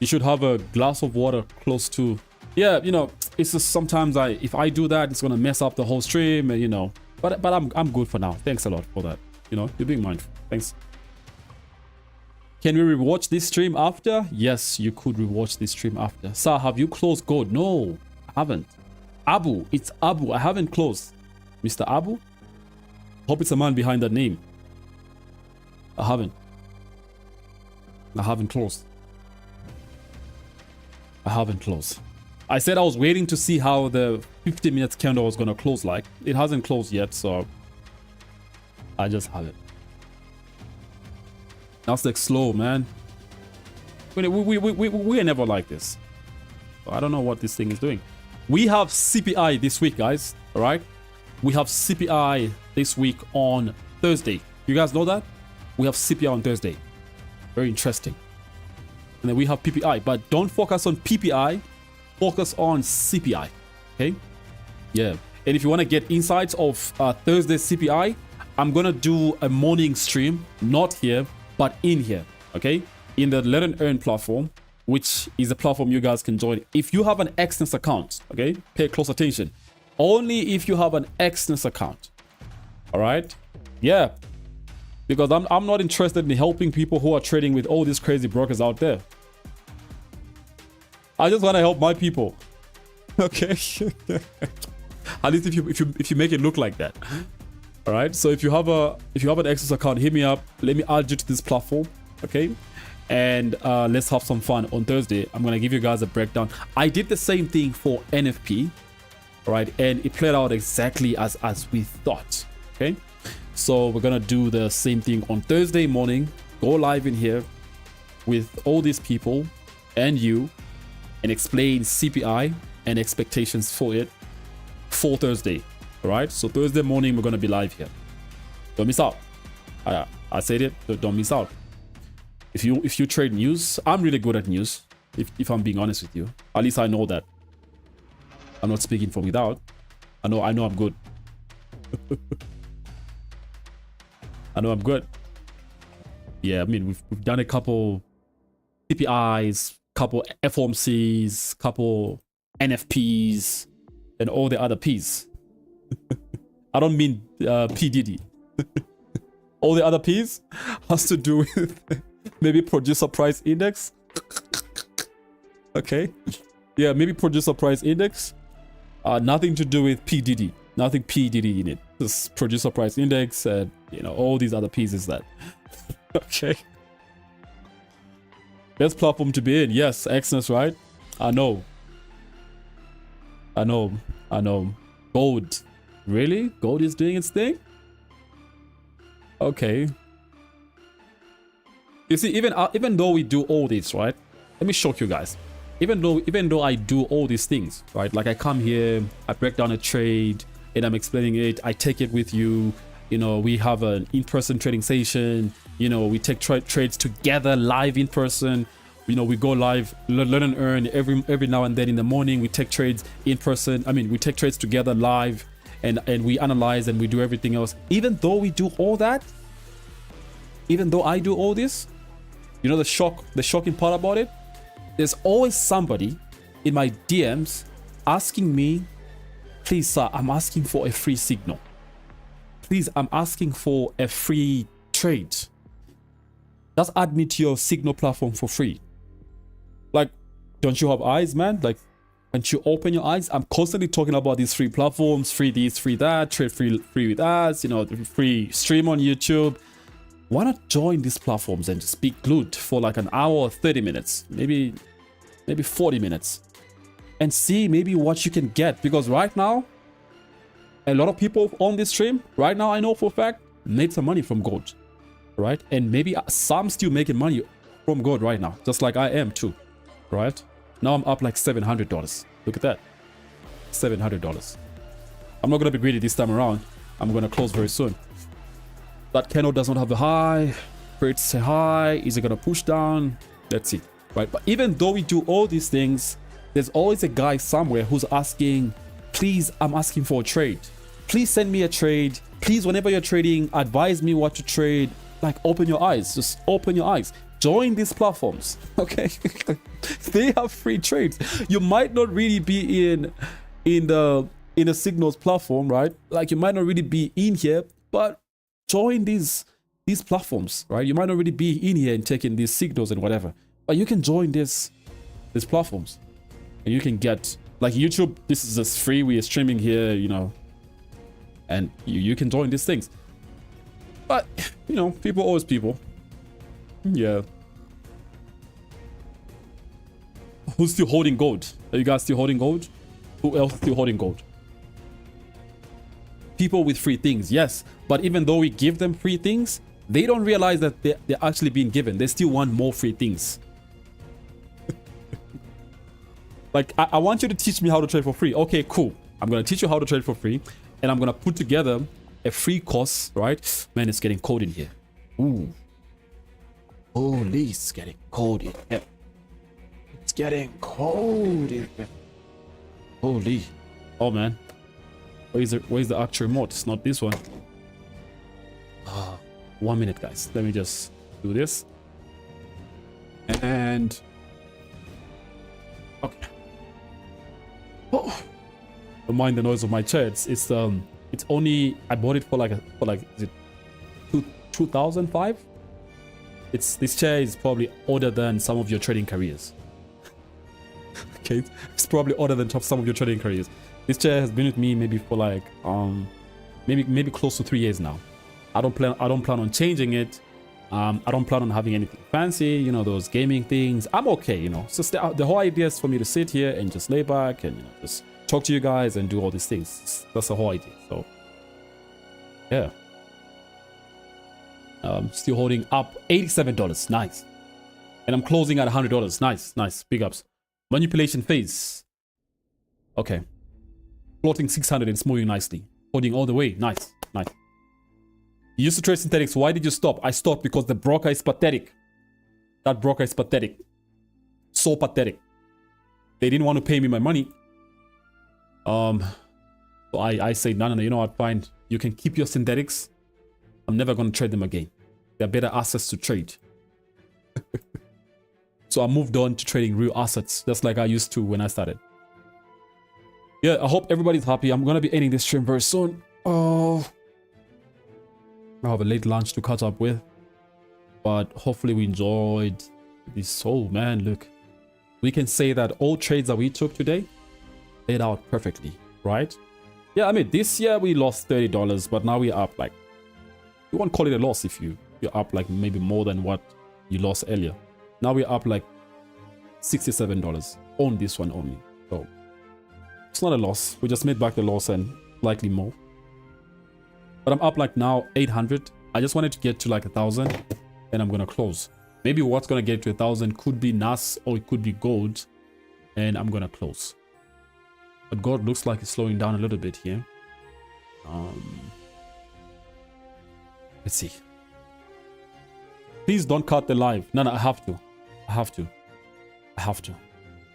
You should have a glass of water close to. Yeah, you know, it's just sometimes if I do that, it's gonna mess up the whole stream, and you know. But I'm good for now. Thanks a lot for that. You know, you're being mindful. Thanks. Can we rewatch this stream after? Yes, you could rewatch this stream after. Sir, have you closed gold? No, I haven't. Abu, it's Abu. I haven't closed. Mr. Abu? Hope it's a man behind that name. I haven't closed. I haven't closed. I said I was waiting to see how the 50 minutes candle was going to close like. It hasn't closed yet, so I just have it. That's like slow, man. We are never like this. I don't know what this thing is doing. We have CPI this week, guys. All right. We have CPI this week on Thursday. You guys know that? We have CPI on Thursday. Very interesting. And then we have PPI. But don't focus on PPI. Focus on CPI. Okay? Yeah. And if you want to get insights of Thursday CPI, I'm going to do a morning stream. Not here, but in here. Okay? In the Let and Earn platform, which is a platform you guys can join. If you have an Exness account, okay? Pay close attention. Only if you have an Exness account. All right? Yeah. Because I'm not interested in helping people who are trading with all these crazy brokers out there. I just want to help my people. Okay? At least if you make it look like that. All right? So if you have an Exness account, hit me up. Let me add you to this platform. Okay? And let's have some fun on Thursday. I'm going to give you guys a breakdown. I did the same thing for NFP. All right? And it played out exactly as we thought. Okay? So we're going to do the same thing on Thursday morning. Go live in here with all these people and you and explain CPI and expectations for it for Thursday. All right? So Thursday morning, we're going to be live here. Don't miss out. I said it. Don't miss out. If you trade news, I'm really good at news. If I'm being honest with you, at least I know that. I'm not speaking from without. I know I'm good. I know I'm good. Yeah, I mean we've done a couple CPIs, couple FOMCs, couple NFPs, and all the other P's. I don't mean P Diddy. All the other P's has to do with maybe producer price index. Okay, yeah, maybe producer price index. Nothing to do with P Diddy. Nothing P Diddy in it. Just producer price index and all these other pieces that. Okay. Best platform to be in. Yes, Exness, right? I know. Gold. Really? Gold is doing its thing? Okay. You see, even though we do all this, right? Let me shock you guys. Even though I do all these things, right? Like I come here, I break down a trade, and I'm explaining it. I take it with you. We have an in-person trading session. We take trades together live in person. We go live, learn and earn every now and then in the morning. We take trades in person. I mean, we take trades together live, and we analyze and we do everything else. Even though we do all that, even though I do all this, the shocking part about it, there's always somebody in my DMs asking me, please, sir, I'm asking for a free signal. Please, I'm asking for a free trade. Just add me to your signal platform for free. Like, don't you have eyes, man? Like, can't you open your eyes? I'm constantly talking about these free platforms, free this, free that, trade free with us, free stream on YouTube. Why not join these platforms and just be glued for like an hour or 30 minutes, maybe 40 minutes, and see maybe what you can get? Because right now, a lot of people on this stream right now, I know for a fact, made some money from gold, right? And maybe some still making money from gold right now, just like I am too, right? Now I'm up like $700. Look at that, $700. I'm not gonna be greedy this time around. I'm gonna close very soon. That candle does not have a high. Creates a high. Is it gonna push down? Let's see, right? But even though we do all these things, there's always a guy somewhere who's asking, please, I'm asking for a trade. Please send me a trade. Please, whenever you're trading, advise me what to trade. Like, open your eyes. Just open your eyes. Join these platforms, okay? They have free trades. You might not really be in the signals platform, right? Like, you might not really be in here, but join these platforms, right? You might not really be in here and taking these signals and whatever, but you can join these platforms, and you can get, like, YouTube. This is just free. We are streaming here, and you can join these things. But people always people. Yeah. Who's still holding gold? Are you guys still holding gold? Who else still holding gold? People with free things, yes. But even though we give them free things, they don't realize that they're actually being given. They still want more free things. Like, I want you to teach me how to trade for free. Okay, cool. I'm going to teach you how to trade for free. And I'm going to put together a free course, right? Man, it's getting cold in here. Ooh. Holy, it's getting cold in here. It's getting cold in here. Holy. Oh, man. Where's the actual remote? It's not this one. 1 minute, guys. Let me just do this. And okay. Oh, don't mind the noise of my chair. It's only, I bought it for like is it 2005? This chair is probably older than some of your trading careers. Okay, it's probably older than some of your trading careers. This chair has been with me maybe for like maybe close to 3 years now. I don't plan on changing it. I don't plan on having anything fancy, those gaming things. I'm okay, So the whole idea is for me to sit here and just lay back and just talk to you guys and do all these things. That's the whole idea. So yeah. Still holding up $87. Nice. And I'm closing at $100. Nice. Big ups. Manipulation phase. Okay. Floating 600 and smoothing nicely. Holding all the way. Nice. You used to trade synthetics. Why did you stop? I stopped because the broker is pathetic. That broker is pathetic. So pathetic. They didn't want to pay me my money. So I say, no, you know what, fine. You can keep your synthetics. I'm never going to trade them again. They're better assets to trade. So I moved on to trading real assets, just like I used to when I started. Yeah, I hope everybody's happy. I'm going to be ending this stream very soon. Oh, I have a late lunch to catch up with. But hopefully we enjoyed this. Oh, man, look. We can say that all trades that we took today laid out perfectly, right? Yeah, I mean, this year we lost $30, but now we're up like... You won't call it a loss if you're up like maybe more than what you lost earlier. Now we're up like $67 on this one only. So it's not a loss. We just made back the loss and likely more. But I'm up like now 800. I just wanted to get to like 1,000 and I'm going to close. Maybe what's going to get to 1,000 could be NAS or it could be gold. And I'm going to close. But gold looks like it's slowing down a little bit here. Let's see. Please don't cut the live. No, I have to. I have to. I have to.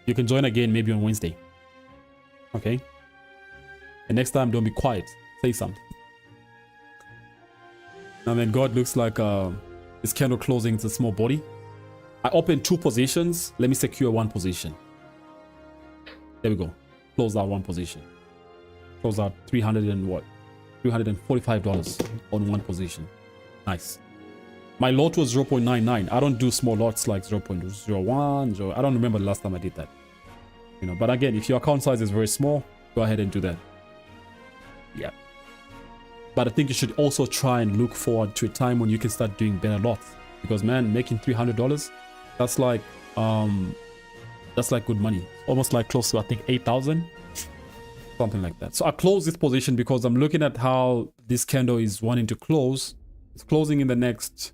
You can join again maybe on Wednesday. Okay? And next time, don't be quiet. Say something. Now then, God looks like this candle closing. It's a small body. I opened 2 positions. Let me secure 1 position. There we go. Close out 1 position. Close out $345 on 1 position. Nice. My lot was 0.99. I don't do small lots like 0.01. I don't remember the last time I did that. You know, but again, if your account size is very small, go ahead and do that. Yeah. But I think you should also try and look forward to a time when you can start doing better lots. Because man, making $300, that's like good money. Almost like close to I think 8,000. Something like that. So I close this position because I'm looking at how this candle is wanting to close. It's closing in the next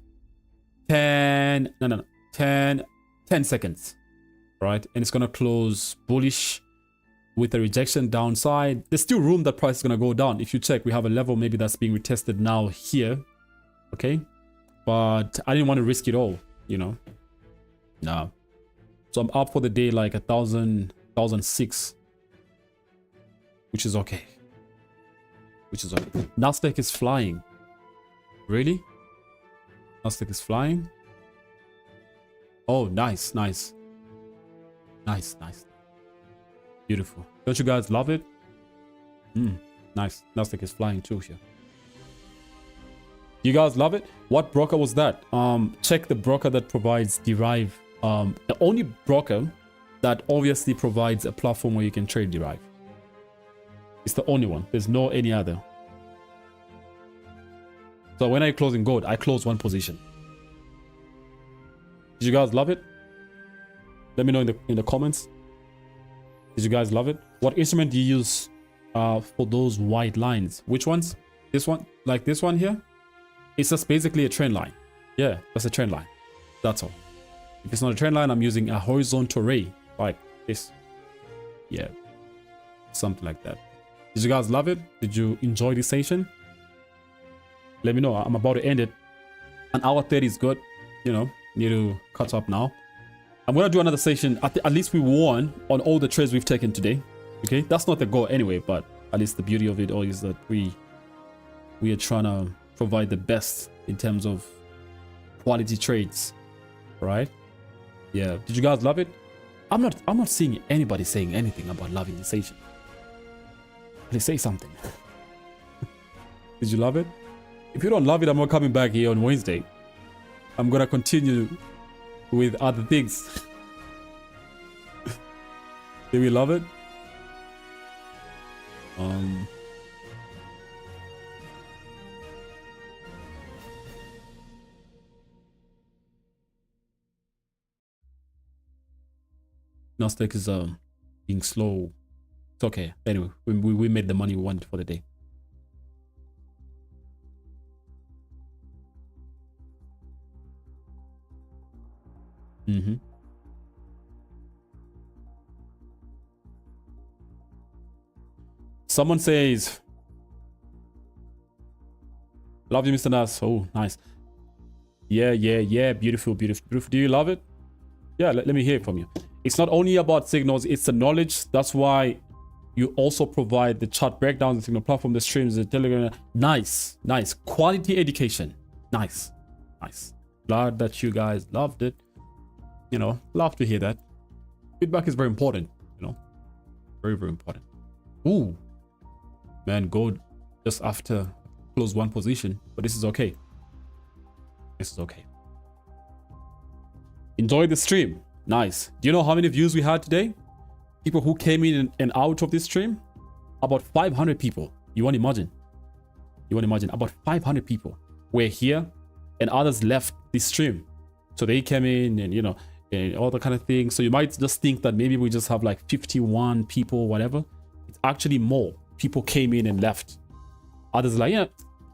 10 seconds, right? And it's going to close bullish with a rejection downside. There's still room that price is going to go down. If you check, we have a level maybe that's being retested now here. Okay. But I didn't want to risk it all, you know. No. So I'm up for the day like 1,006. Which is okay. Which is okay. Nasdaq is flying. Really? Nasdaq is flying? Oh, nice, nice. Nice, nice. Beautiful. Don't you guys love it? Nice. Nasdaq is flying too here. You guys love it? What broker was that? Check the broker that provides Derive. The only broker that obviously provides a platform where you can trade Derive. It's the only one. There's no any other. So when I close in gold, I close 1 position. Did you guys love it? Let me know in the comments. Did you guys love it? What instrument do you use for those white lines? Which ones? This one? Like this one here? It's just basically a trend line. Yeah, that's a trend line. That's all. If it's not a trend line, I'm using a horizontal ray like this. Yeah, something like that. Did you guys love it? Did you enjoy this session? Let me know. I'm about to end it. An hour 30 is good. You know, need to catch up now. I'm going to do another session. At least we won on all the trades we've taken today. Okay, that's not the goal anyway, but at least the beauty of it all is that we are trying to provide the best in terms of quality trades, right? Yeah. Did you guys love it? I'm not seeing anybody saying anything about loving this session. Please say something. Did you love it? If you don't love it, I'm not coming back here on Wednesday. I'm gonna continue with other things. Did we love it? Nasdaq is being slow. It's okay. Anyway, we made the money we wanted for the day. Someone says, love you, Mr. Nas. Oh, nice. Yeah. Beautiful. Do you love it? Yeah, let me hear it from you. It's not only about signals, it's the knowledge. That's why you also provide the chart breakdowns, the signal platform, the streams, the telegram. Nice. Quality education. Nice. Glad that you guys loved it. You know, love to hear that. Feedback is very important, you know. Very, very important. Ooh. Man, gold just after close one position. But this is okay. This is okay. Enjoy the stream. Nice. Do you know how many views we had today? People who came in and out of this stream? About 500 people. You want to imagine? You want to imagine? About 500 people were here and others left this stream. So they came in and, you know, and all the kind of things. So you might just think that maybe we just have like 51 people, whatever. It's actually more. People came in and left. Others are like, yeah,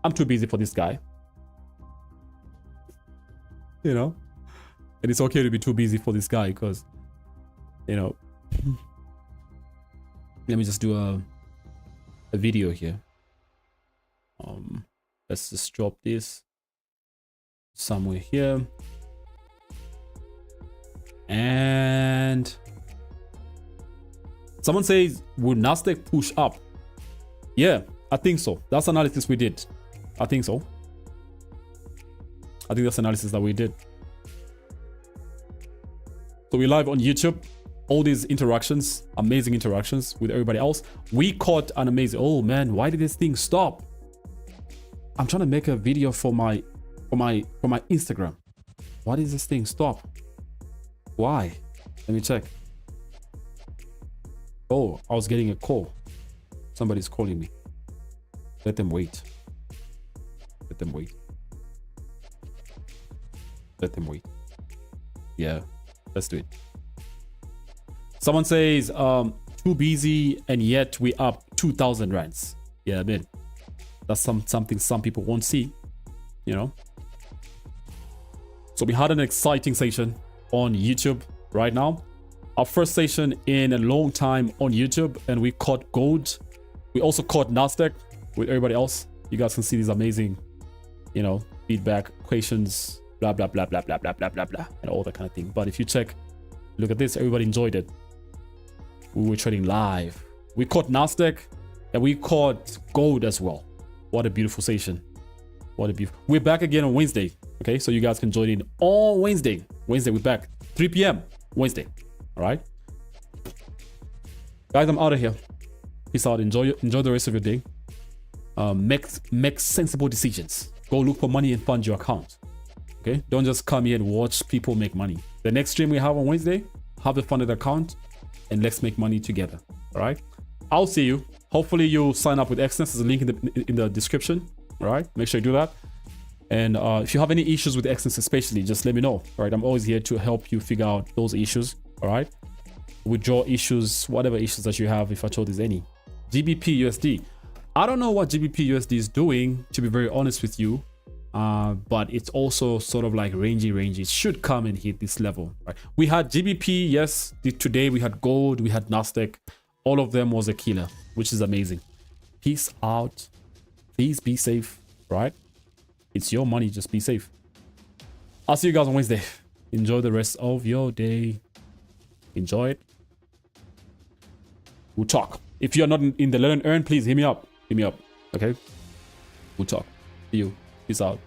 I'm too busy for this guy. You know? And it's okay to be too busy for this guy because, you know, let me just do a video here. Let's just drop this somewhere here. And someone says, would Nasdaq push up? Yeah, I think so. That's analysis we did. I think so. I think that's analysis that we did. So we're live on YouTube. All these interactions, amazing interactions with everybody else. We caught an amazing, oh man, why did this thing stop? I'm trying to make a video for my Instagram. Why did this thing stop? Why? Let me check. Oh, I was getting a call. Somebody's calling me. Let them wait. Let them wait. Let them wait. Yeah, let's do it. Someone says, too busy and yet we up 2,000 rands. Yeah, man. That's something some people won't see, you know. So we had an exciting session on YouTube right now. Our first session in a long time on YouTube, and we caught gold. We also caught Nasdaq with everybody else. You guys can see these amazing, you know, feedback, questions, blah, blah, blah, blah, blah, blah, blah, blah, blah, and all that kind of thing. But if you check, look at this, everybody enjoyed it. We were trading live. We caught Nasdaq and we caught gold as well. What a beautiful session. What a beautiful. We're back again on Wednesday. Okay, so you guys can join in on Wednesday. Wednesday, we're back. 3 p.m. Wednesday. All right. Guys, I'm out of here. Peace out. Enjoy the rest of your day. Make sensible decisions. Go look for money and fund your account. Okay, don't just come here and watch people make money. The next stream we have on Wednesday, have a funded account and let's make money together. All right, I'll see you. Hopefully you sign up with Exness. There's a link in the description. All right, make sure you do that. And if you have any issues with Exness especially, just let me know. All right, I'm always here to help you figure out those issues. All right, withdraw issues, whatever issues that you have, if I told there's any. GBP USD. I don't know what GBP USD is doing, to be very honest with you. But it's also sort of like rangy. It should come and hit this level. Right? We had GBP, yes. Today we had gold, we had Nasdaq. All of them was a killer, which is amazing. Peace out. Please be safe, right? It's your money, just be safe. I'll see you guys on Wednesday. Enjoy the rest of your day. Enjoy it. We'll talk. If you're not in the Learn and Earn, please hit me up. Hit me up. Okay? We'll talk. See you. Peace out.